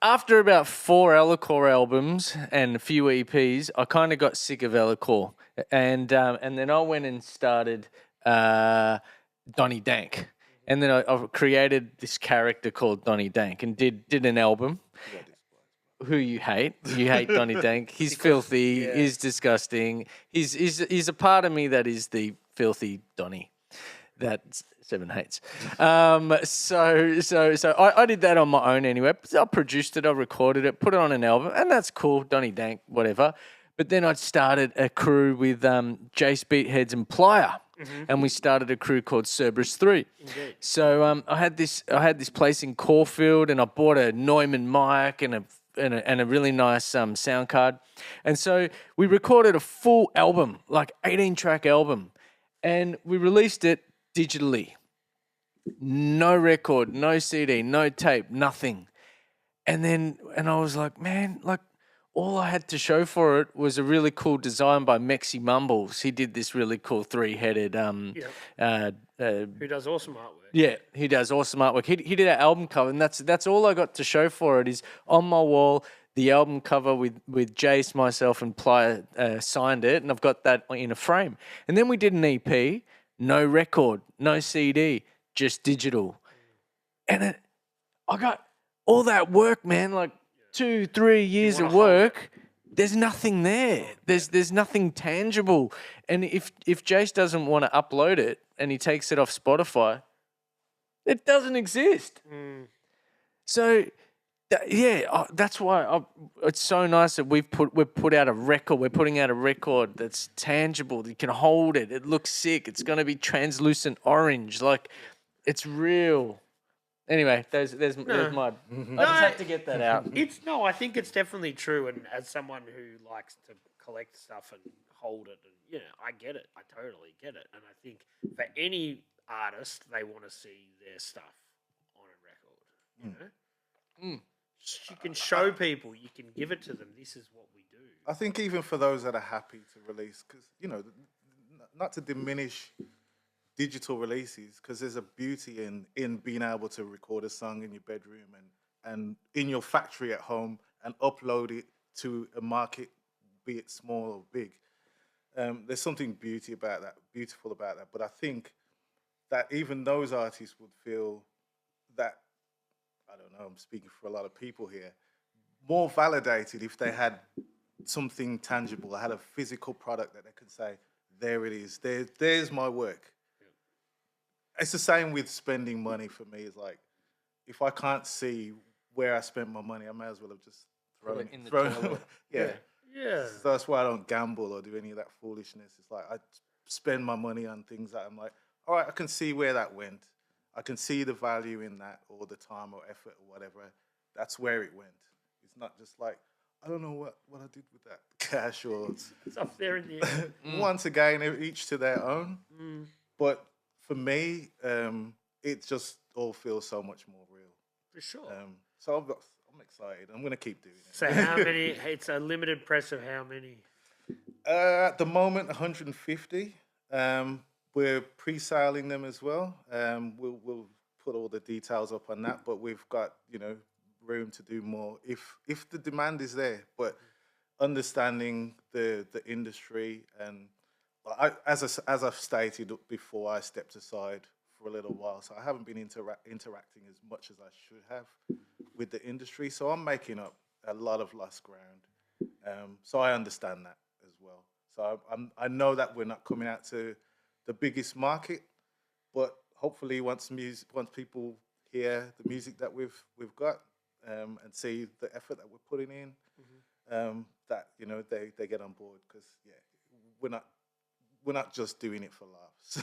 after about 4 Eloquor albums and a few EPs, I kind of got sick of Eloquor, and then I went and started Donnie Dank, and then I created this character called Donnie Dank and did an album. Who you hate Donnie Dank. He's filthy. Yeah. He's disgusting. He's a part of me that is the filthy Donnie that Seven hates. So I did that on my own anyway. I produced it, I recorded it, put it on an album, and that's cool. Donnie Dank, whatever. But then I started a crew with Jace Beatheads and Plyer. Mm-hmm. And we started a crew called Cerberus 3. Indeed. So I had this place in Caulfield, and I bought a Neumann mic and a really nice sound card. And so we recorded a full album, like 18-track album, and we released it digitally. No record, no CD, no tape, nothing. And I was like, man, like all I had to show for it was a really cool design by Mexi Mumbles. He did this really cool 3-headed Who does awesome artwork. yeah, he does awesome artwork. He did our album cover, and that's all I got to show for it is on my wall the album cover with Jace, myself, and Plyer signed it, and I've got that in a frame. And then we did an EP, no record, no CD, just digital, and I got all that work, man, like 2-3 years of work. There's nothing there. There's nothing tangible. And if Jace doesn't want to upload it and he takes it off Spotify, it doesn't exist. So, that's why it's so nice that we've put out a record. We're putting out a record that's tangible. You can hold it. It looks sick. It's going to be translucent orange. Like, it's real. Anyway, there's my. I just had to get that out. I think it's definitely true. And as someone who likes to collect stuff and hold it, and I get it. I totally get it. And I think for any artist, they want to see their stuff on a record. You can show people. You can give it to them. This is what we do. I think even for those that are happy to release, because not to diminish digital releases, because there's a beauty in being able to record a song in your bedroom and in your factory at home and upload it to a market, be it small or big. There's something beautiful about that. But I think that even those artists would feel that, I don't know, I'm speaking for a lot of people here, more validated if they had something tangible, had a physical product that they could say, there it is, there's my work. It's the same with spending money for me. It's like, if I can't see where I spent my money, I may as well have just thrown it in the toilet. Yeah. So that's why I don't gamble or do any of that foolishness. It's like I spend my money on things that I'm like, all right, I can see where that went. I can see the value in that, or the time or effort or whatever. That's where it went. It's not just like, I don't know what I did with that cash or... It's up there in the air. Once again, each to their own. But for me, it just all feels so much more real. For sure. So I'm excited. I'm going to keep doing it. So how many? It's a limited press of how many? At the moment, 150. We're pre-selling them as well. We'll put all the details up on that, but we've got room to do more if the demand is there. But understanding the industry, and as I've stated before, I stepped aside for a little while, so I haven't been interacting as much as I should have with the industry. So I'm making up a lot of lost ground. So I understand that as well. So I know that we're not coming out to the biggest market, but hopefully once people hear the music that we've got and see the effort that we're putting in, that they get on board, because we're not just doing it for laughs.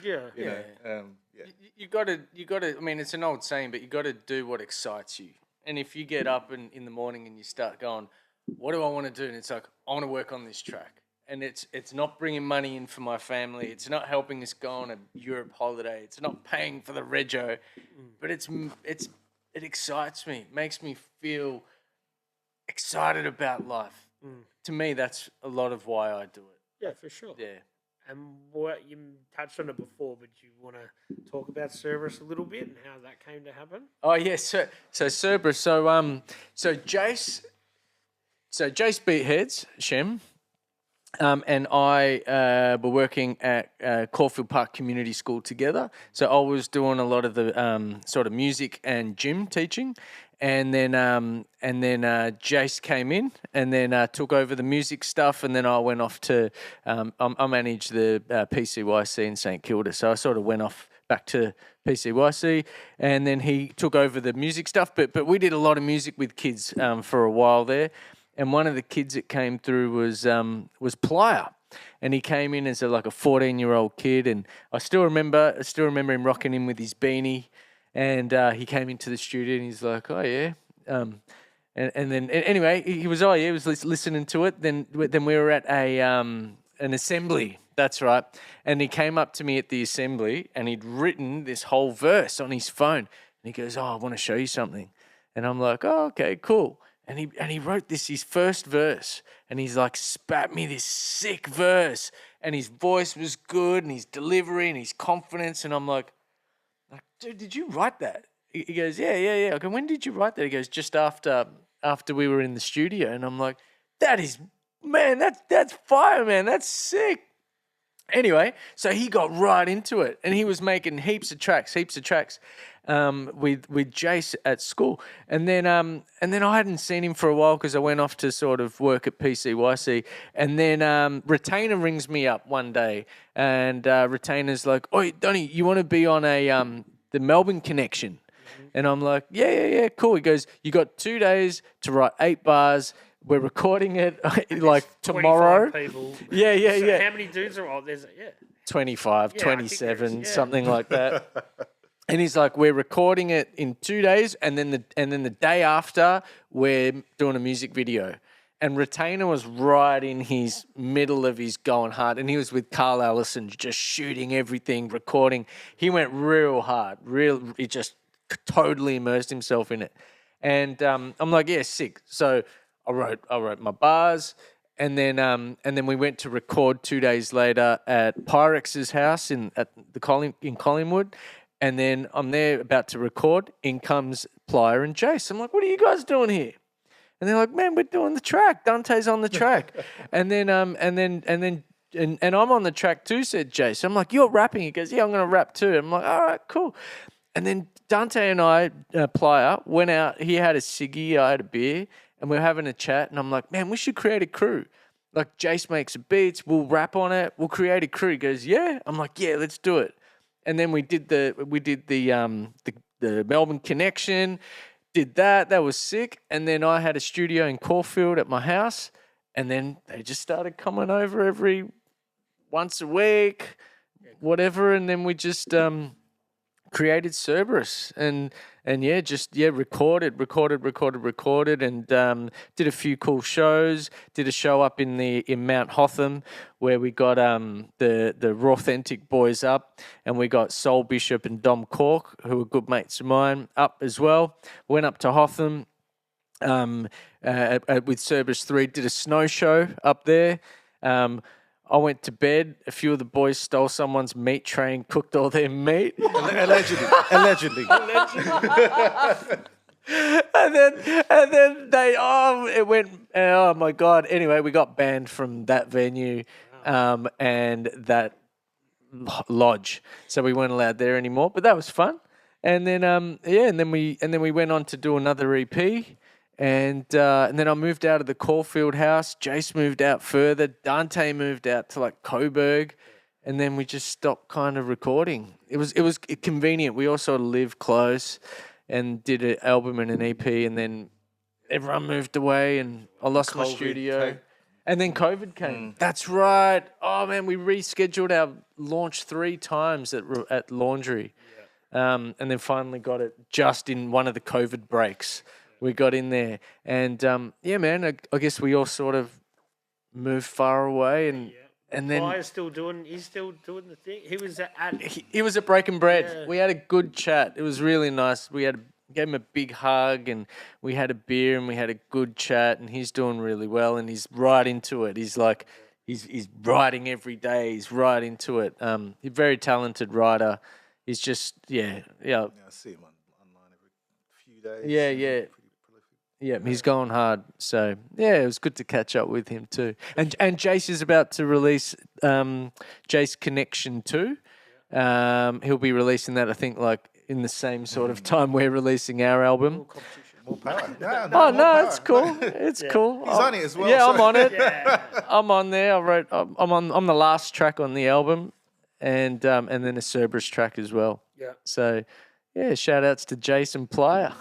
You got to. I mean, it's an old saying, but you got to do what excites you. And if you get up in the morning and you start going, what do I want to do? And it's like, I want to work on this track. And it's not bringing money in for my family. It's not helping us go on a Europe holiday. It's not paying for the rego, but it excites me. It makes me feel excited about life. To me, that's a lot of why I do it. Yeah, for sure. Yeah. And what you touched on it before, but you want to talk about Cerberus a little bit and how that came to happen? Oh yes, so Cerberus. So Jace beat heads, Shem. And I were working at Caulfield Park Community School together. So I was doing a lot of the sort of music and gym teaching, and then Jace came in and then took over the music stuff, and then I went off to I managed the PCYC in St Kilda, so I sort of went off back to PCYC, and then he took over the music stuff. But we did a lot of music with kids for a while there. And one of the kids that came through was Plyer, and he came in as a 14-year-old kid, and I still remember him rocking in with his beanie, and he came into the studio and he's like, oh yeah, and then anyway he was listening to it. Then we were at an assembly. That's right, and he came up to me at the assembly and he'd written this whole verse on his phone, and he goes, oh, I want to show you something. And I'm like, oh, okay, cool. And he wrote his first verse, and he's like spat me this sick verse, and his voice was good, and his delivery, and his confidence, and I'm like, dude, did you write that? He goes, yeah. Okay, when did you write that? He goes, just after we were in the studio, and I'm like, that's fire, man, that's sick. Anyway, so he got right into it, and he was making heaps of tracks with Jace at school, and then I hadn't seen him for a while because I went off to sort of work at PCYC, and then Retainer rings me up one day, and Retainer's like, "Oi, Donny, you want to be on the Melbourne Connection?" And I'm like, yeah, cool. He goes, "You got 2 days to write 8 bars. We're recording it like tomorrow." People. Yeah. How many dudes are on? There's 25, Yeah, 27, something like that. And he's like, "We're recording it in 2 days, and then the day after, we're doing a music video." And Retainer was right in his middle of his going hard, and he was with Carl Allison, just shooting everything, recording. He went real hard, he just totally immersed himself in it. And I'm like, yeah, sick. So I wrote my bars, and then we went to record 2 days later at Pyrex's house in Collingwood. And then I'm there about to record. In comes Plier and Jace. I'm like, "What are you guys doing here?" And they're like, "Man, we're doing the track. Dante's on the track." and then I'm on the track too, said Jace. I'm like, "You're rapping?" He goes, "Yeah, I'm gonna rap too." I'm like, "All right, cool." And then Dante and I, Plier, went out. He had a ciggy, I had a beer, and we were having a chat. And I'm like, "Man, we should create a crew. Like, Jace makes the beats, we'll rap on it, we'll create a crew." He goes, "Yeah." I'm like, "Yeah, let's do it." And then we did the Melbourne Connection, did that. That was sick. And then I had a studio in Caulfield at my house, and then they just started coming over every once a week, whatever. And then we just created Cerberus, and recorded, and did a few cool shows. Did a show up in Mount Hotham where we got the Rawthentic boys up, and we got Soul Bishop and Dom Cork, who were good mates of mine, up as well. Went up to Hotham with Cerberus 3, did a snow show up there. I went to bed. A few of the boys stole someone's meat tray and cooked all their meat. Allegedly. and then it went. Oh my God. Anyway, we got banned from that venue, and that lodge, so we weren't allowed there anymore. But that was fun. And then and then we went on to do another EP. And then I moved out of the Caulfield house. Jace moved out further. Dante moved out to like Coburg, and then we just stopped kind of recording. It was convenient. We all sort of lived close, and did an album and an EP, and then everyone moved away, and I lost my studio. And then COVID came. That's right. Oh man, we rescheduled our launch 3 times at Laundry, and then finally got it just in one of the COVID breaks. We got in there, and man, I guess we all sort of moved far away, and then he's still doing the thing. He was he was at Breaking Bread. Yeah. We had a good chat. It was really nice. Gave him a big hug, and we had a beer, and we had a good chat. And he's doing really well, and he's right into it. He's like he's writing every day. He's right into it. He's a very talented writer. He's just Yeah, I see him online every few days. Yeah. Yeah, he's going hard. So, yeah, it was good to catch up with him too. And Jace is about to release Jace Connection 2. He'll be releasing that, I think, like in the same sort of time we're releasing our album. More power. It's cool. It's cool. He's on it as well. Yeah, so. I'm on it. Yeah. I'm on there. I'm the last track on the album, and then a Cerberus track as well. Yeah. So, yeah, shout outs to Jason Plier.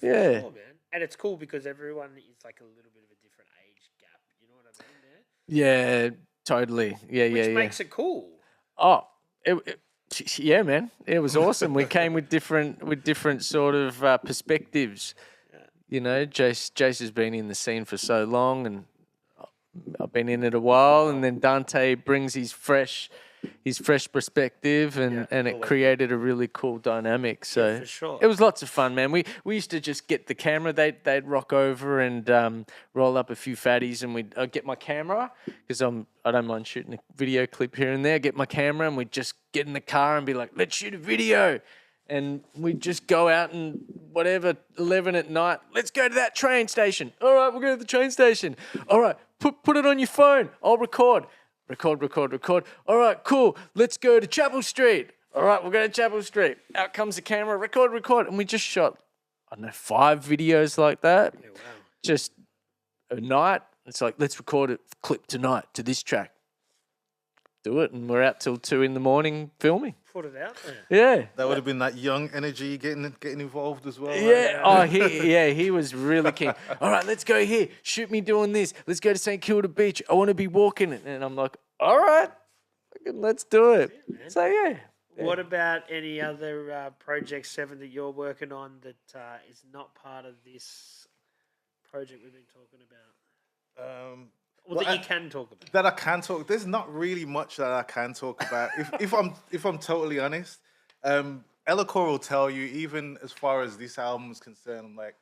Yeah, sure, man. And it's cool because everyone is like a little bit of a different age gap. You know what I mean there? Yeah, totally. Which makes it cool. Oh, yeah, man. It was awesome. We came with different sort of perspectives. Yeah. You know, Jace has been in the scene for so long, and I've been in it a while. And then Dante brings his fresh his fresh perspective, and Yeah, and it always. created a really cool dynamic. So for sure. it was lots of fun, man. We used to just get the camera. They'd rock over and roll up a few fatties, and I'd get my camera because I don't mind shooting a video clip here and there. Get my camera, and we'd just get in the car and be like, let's shoot a video. And we'd just go out and whatever, 11 at night, let's go to that train station. All right, we'll go to the train station. All right, put it on your phone. I'll record. Record. All right, cool. Let's go to Chapel Street. All right, we'll go to Chapel Street. Out comes the camera, record. And we just shot, I don't know, 5 videos like that. Yeah, wow. Just a night. It's like, let's record a clip tonight to this track. Do it, and we're out till 2 a.m. filming. Put it out there. Yeah. That would have been that young energy getting involved as well. Right? Yeah. Oh, he was really keen. All right, let's go here. Shoot me doing this. Let's go to St. Kilda Beach. I want to be walking it. And I'm like, all right, let's do it. So, yeah. What about any other Project 7 that you're working on that is not part of this project we've been talking about? Or that you can talk about? That I can talk. There's not really much that I can talk about. if I'm totally honest, Eloquor will tell you, even as far as this album is concerned, I'm like,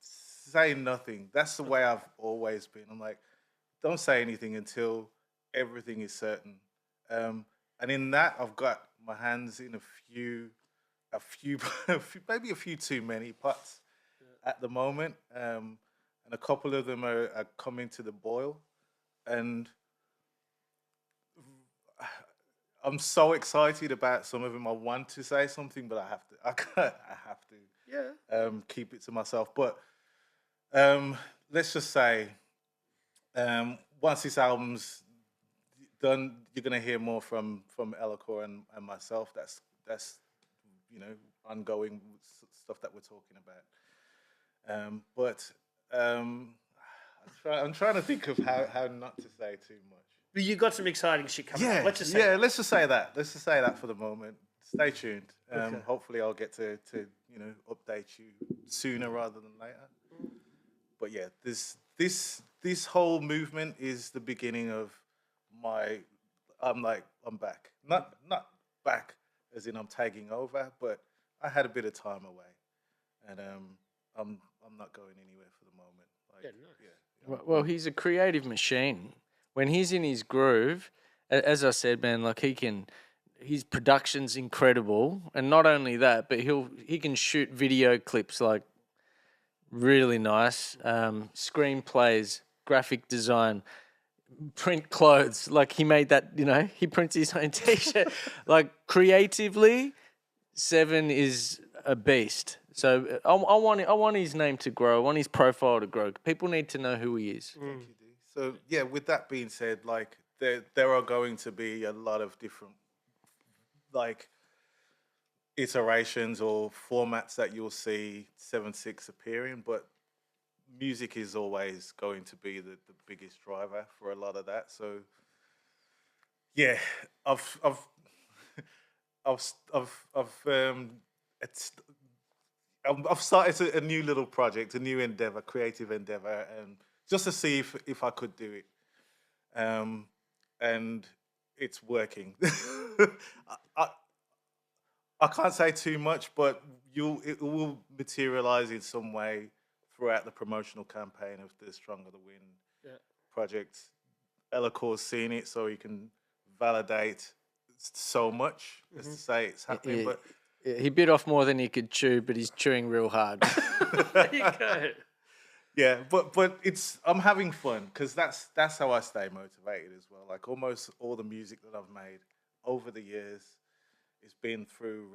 say nothing. That's the way I've always been. I'm like, don't say anything until everything is certain. And in that, I've got my hands in a few, maybe a few too many pots at the moment. And a couple of them are coming to the boil. And I'm so excited about some of them. I want to say something, but I have to keep it to myself. But let's just say, once this album's done, you're gonna hear more from Eloquor and myself. That's ongoing stuff that we're talking about. But I'm trying to think of how not to say too much. But you got some exciting shit coming up. Let's just say that. Let's just say that. Let's just say that for the moment. Stay tuned. Okay. Hopefully, I'll get to update you sooner rather than later. But yeah, this whole movement is the beginning of my. I'm back. Not back as in I'm taking over, but I had a bit of time away, and I'm not going anywhere for the moment. Well, he's a creative machine. When he's in his groove, as I said, man, like his production's incredible, and not only that, but he can shoot video clips like really nice, screenplays, graphic design, print clothes. Like he made that, he prints his own T-shirt. Like creatively, Seven is a beast. So I want his name to grow. I want his profile to grow. People need to know who he is. Thank you, D. So yeah, with that being said, like there are going to be a lot of different like iterations or formats that you'll see 7/6 appearing, but music is always going to be the biggest driver for a lot of that. So yeah, I've started a new little project, a new endeavor, creative endeavor, and just to see if I could do it. And it's working. I can't say too much, but it will materialize in some way throughout the promotional campaign of the Stronger the Win project. Eloquor's seen it, so he can validate so much as to say it's happening. But he bit off more than he could chew, but he's chewing real hard. There you go. Yeah, but I'm having fun because that's how I stay motivated as well. Like almost all the music that I've made over the years, it's been through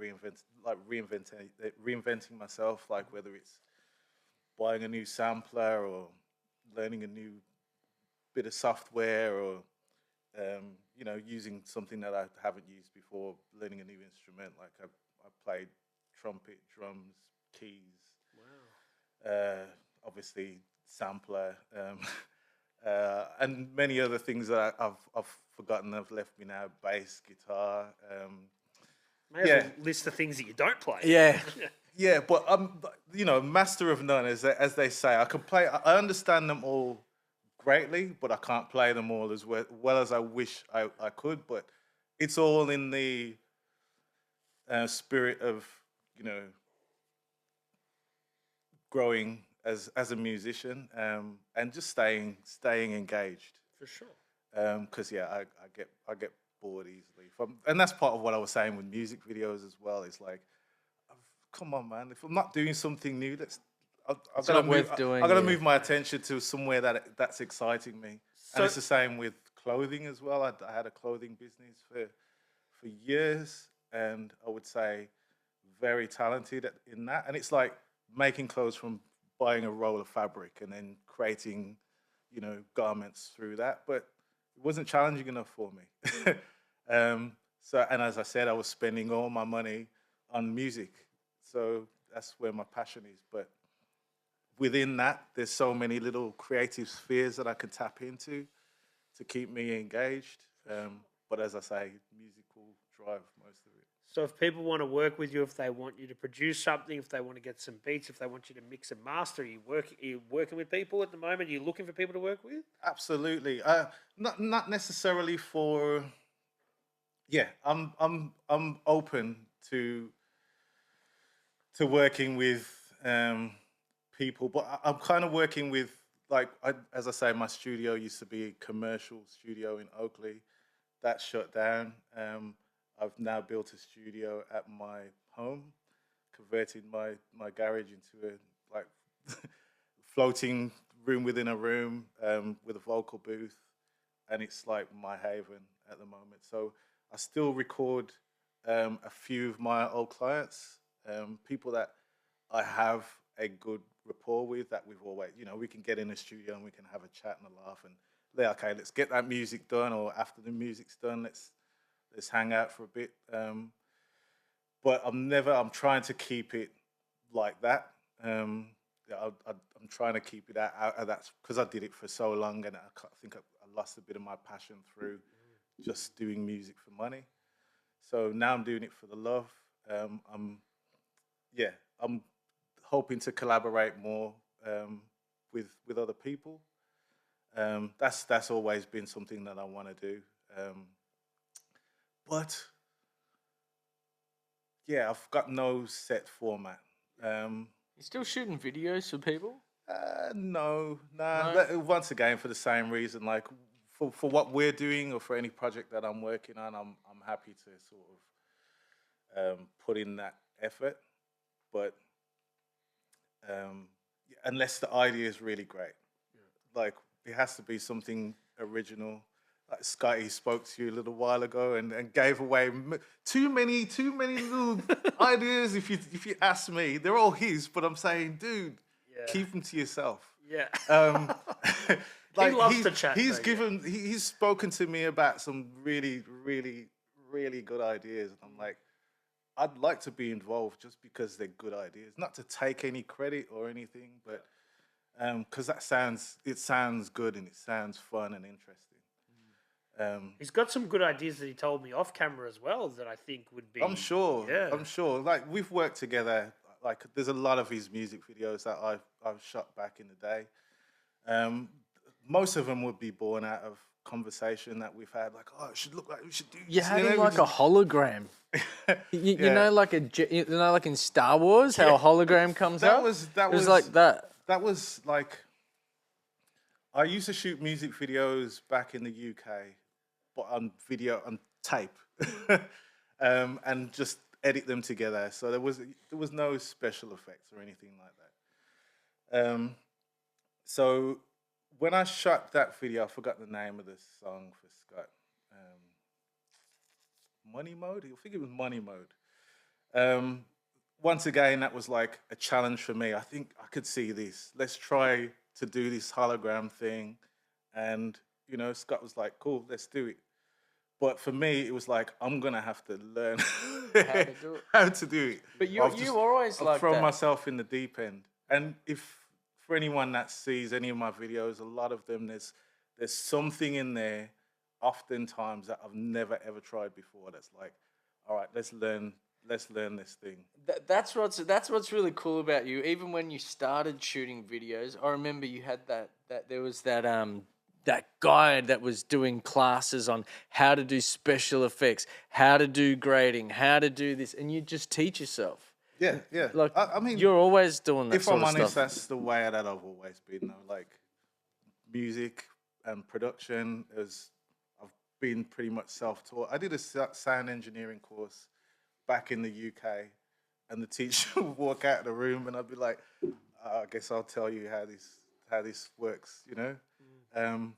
reinventing myself. Like whether it's buying a new sampler or learning a new bit of software or using something that I haven't used before, learning a new instrument. Like I played trumpet, drums, keys. Wow. Obviously sampler, and many other things that I've forgotten. Have left me now. Bass, guitar. May as well list the things that you don't play. Yeah. Yeah, but I'm, master of none, as they say. I can play. I understand them all greatly, but I can't play them all as well as I wish I could. But it's all in the spirit of, you know, growing as a musician, and just staying engaged. For sure. Because I get bored easily. And that's part of what I was saying with music videos as well. It's like, come on, man. If I'm not doing something new, I've got to not move. worth doing, I got to yeah. move my attention to somewhere that's exciting me. So- And it's the same with clothing as well. I had a clothing business for years, and I would say very talented in that. And it's like making clothes from buying a roll of fabric and then creating, you know, garments through that. But it wasn't challenging enough for me. So, and as I said, I was spending all my money on music. So that's where my passion is. But within that, there's so many little creative spheres that I can tap into to keep me engaged. But as I say, music will drive most of it. So if people want to work with you, if they want you to produce something, if they want to get some beats, if they want you to mix and master, are you working with people at the moment? Are you looking for people to work with? Absolutely. Not necessarily for. Yeah, I'm open to working with people, but I'm kind of working with, like, as I say, my studio used to be a commercial studio in Oakley. That shut down. I've now built a studio at my home, converted my garage into a like floating room within a room, with a vocal booth, and it's like my haven at the moment. So I still record a few of my old clients, people that I have a good rapport with, that we've always, you know, we can get in the studio and we can have a chat and a laugh and okay, let's get that music done, or after the music's done, let's hang out for a bit. But I'm trying to keep it like that. I'm trying to keep it out of that, because I did it for so long, and I think I lost a bit of my passion through just doing music for money. So now I'm doing it for the love. I'm hoping to collaborate more with other people. That's always been something that I want to do. But yeah, I've got no set format. You still shooting videos for people? No. No? Once again, for the same reason, like for what we're doing, or for any project that I'm working on, I'm happy to sort of put in that effort. But unless the idea is really great, like it has to be something original. Like Scotty spoke to you a little while ago and gave away too many little ideas. If you ask me, they're all his, but I'm saying, dude, keep them to yourself. Yeah. Like he loves to chat. He's spoken to me about some really, really, really good ideas, and I'm like, I'd like to be involved just because they're good ideas, not to take any credit or anything, but because it sounds good and it sounds fun and interesting. He's got some good ideas that he told me off camera as well that I think would be. I'm sure. Yeah. I'm sure. Like, we've worked together. Like, there's a lot of his music videos that I've shot back in the day. Most of them would be born out of conversation that we've had. Like, oh, it should look like we should do. You this, had him we like a hologram. You Yeah. know, like like in Star Wars, how a hologram comes That up. was It was like that. That was like, I used to shoot music videos back in the UK, but on tape, and just edit them together. So there was no special effects or anything like that. So when I shot that video, I forgot the name of the song for Scott. Money Mode? I think it was Money Mode. Once again, that was like a challenge for me. I think I could see this. Let's try to do this hologram thing. And, you know, Scott was like, cool, let's do it. But for me, it was like, I'm going to have to learn how to do it. But you always I've like thrown that. myself in the deep end. And for anyone that sees any of my videos, a lot of them, there's something in there, oftentimes, that I've never ever tried before. That's like, all right, let's learn this thing. That's what's really cool about you. Even when you started shooting videos, I remember you had that there was that that guy that was doing classes on how to do special effects, how to do grading, how to do this, and you just teach yourself. Yeah, yeah. Like, I mean, you're always doing that if sort I'm of honest, stuff. that's the way that I've always been. Though. Like music and production I've been pretty much self-taught. I did a sound engineering course back in the UK, and the teacher would walk out of the room, and I'd be like, I guess I'll tell you how this works. You know,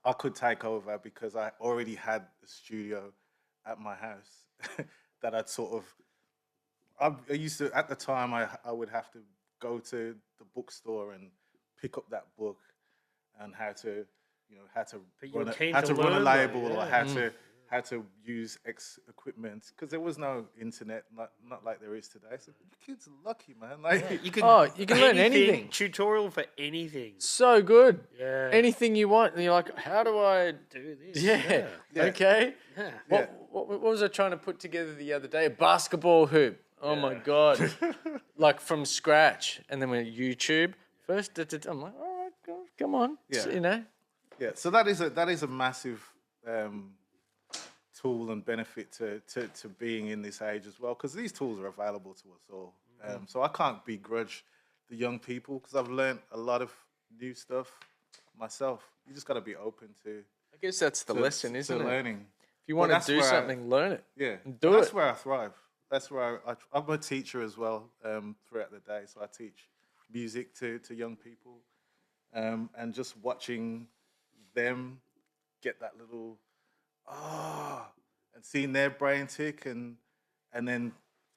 I could take over because I already had a studio at my house that I'd sort of. I used to at the time I would have to go to the bookstore and pick up that book and how to But you were run keen how to to run a learn, label though, or yeah. how to use equipment because there was no internet, not like there is today. So kids are lucky, man. Like You can, You can learn anything. Tutorial for anything. So good. Yeah. Anything you want. And you're like, how do I Do this. Yeah. Yeah. Okay. Yeah. What was I trying to put together the other day? A basketball hoop. Oh my God. Like from scratch. And then went YouTube. First, I'm like, all right, come on. Yeah. You know? Yeah, so that is a massive tool and benefit to being in this age as well, because these tools are available to us all. So I can't begrudge the young people because I've learned a lot of new stuff myself. You just got to be open to. I guess that's the lesson, isn't it? Learning. If you want Well, to do something, learn it. Yeah, And do that's it. where I thrive. That's where I'm a teacher as well throughout the day, so I teach music to young people, and just watching them get that little and seeing their brain tick and then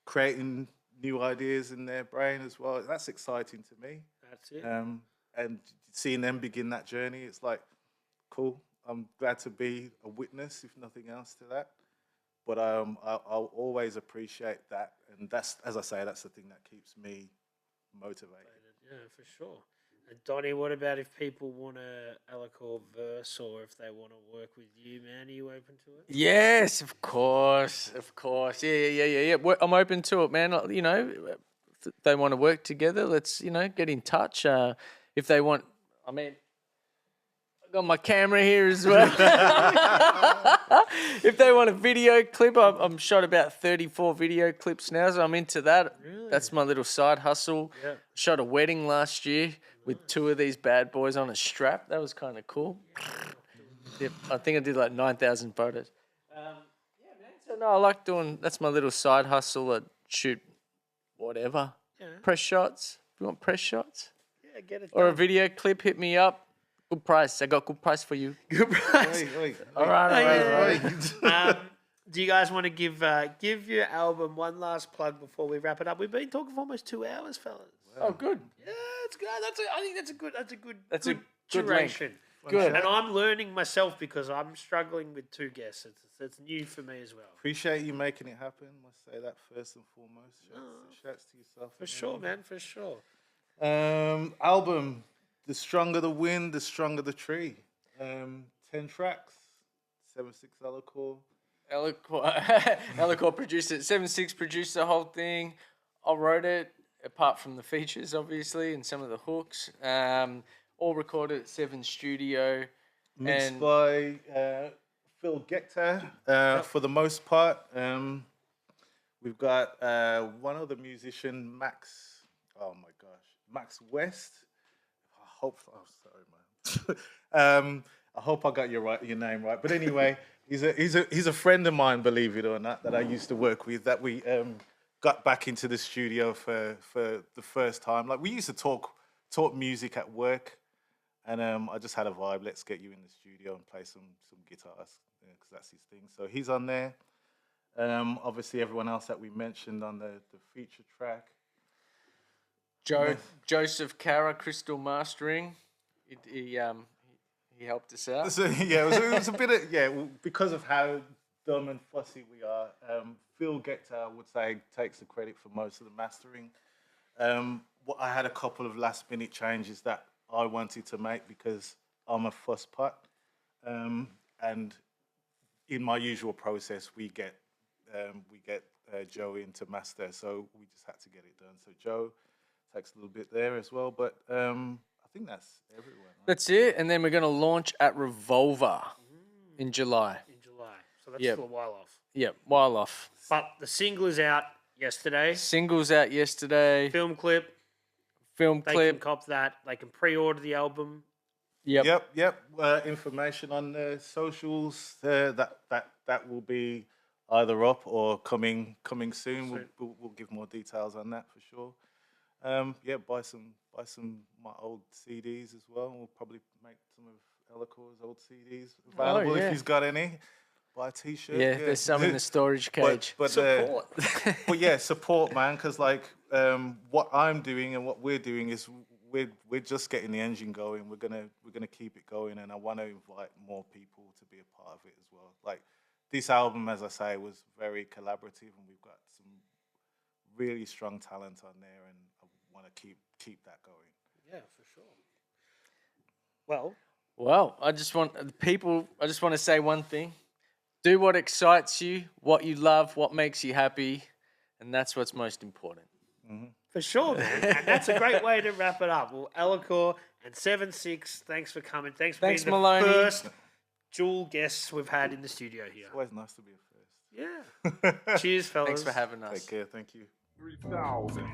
creating new ideas in their brain as well. That's exciting to me. That's it. And seeing them begin that journey, it's like cool. I'm glad to be a witness, if nothing else, to that. But I'll always appreciate that, and that's, as I say, that's the thing that keeps me motivated. Yeah, for sure. And Donnie, what about if people want a Eloquor verse or if they want to work with you, man? Are you open to it? Yes, of course. Yeah. I'm open to it, man. You know, if they want to work together, let's, get in touch. If they want, I mean, I got my camera here as well. If they want a video clip, I'm shot about 34 video clips now, so I'm into that. Really? That's my little side hustle. Yeah. Shot a wedding last year with 2 of these bad boys on a strap. That was kind of cool. Yep, I think I did like 9,000 photos. Yeah, man. So no, I like doing. That's my little side hustle. I shoot whatever. Yeah. Press shots. If you want press shots Yeah, get it or a done. video clip, hit me up. Good price. I got good price for you. Good price. Wait. All right. Do you guys want to give your album one last plug before we wrap it up? We've been talking for almost 2 hours, fellas. Oh, good. Yeah, it's good. I think that's a good. That's good a good duration. length. Good. And I'm learning myself because I'm struggling with 2 guests. It's new for me as well. Appreciate you making it happen. Must say that first and foremost. Shouts to yourself. For sure, man. For sure. Album. The stronger the wind, the stronger the tree. 10 tracks. 7/6 Eloquor. Eloquor produced it. 7/6 produced the whole thing. I wrote it, apart from the features, obviously, and some of the hooks. All recorded at 7 Studio. Mixed by Phil Gector for the most part. We've got one other musician, Max. Oh my gosh, Max West. Sorry, man. I hope I got your name right. But anyway, he's a friend of mine, believe it or not, that I used to work with. That we got back into the studio for the first time. Like we used to talk music at work, and I just had a vibe. Let's get you in the studio and play some guitars because that's his thing. So he's on there. Obviously, everyone else that we mentioned on the feature track. Joseph Cara, Crystal Mastering. He helped us out. So, yeah, it was a bit of because of how dumb and fussy we are. Phil Gector, I would say, takes the credit for most of the mastering. I had a couple of last minute changes that I wanted to make because I'm a fuss putt, and in my usual process, we get Joe in to master, so we just had to get it done. So Joe takes a little bit there as well, but I think that's everywhere. Right? That's it. And then we're going to launch at Revolver in July. In July. So that's Yep. still a while off. Yep, while off. But the single is out yesterday. Singles out yesterday. Film clip. Film They clip. can cop that. They can pre-order the album. Yep. Yep. Information on the socials. That will be either up or coming soon. We'll give more details on that for sure. Buy some my old CDs as well. We'll probably make some of Eloquor's old CDs available if he's got any. Buy a T-shirt. Yeah, there's some in the storage cage. But Support. but yeah, support, man. Because what I'm doing and what we're doing is we're just getting the engine going. We're gonna keep it going, and I want to invite more people to be a part of it as well. Like this album, as I say, was very collaborative, and we've got some really strong talent on there, and I want to keep that going. Yeah, for sure. Well, Well, I just want to say one thing. Do what excites you, what you love, what makes you happy, and that's what's most important. for sure, man. And that's a great way to wrap it up. Well, Eloquor and 7-6, thanks for coming. Thanks for Thanks, being the Maloney. first dual guests we've had in the studio here. It's always nice to be a first. Yeah. Cheers, fellas. Thanks for having us. Take care. Thank you. 3,000.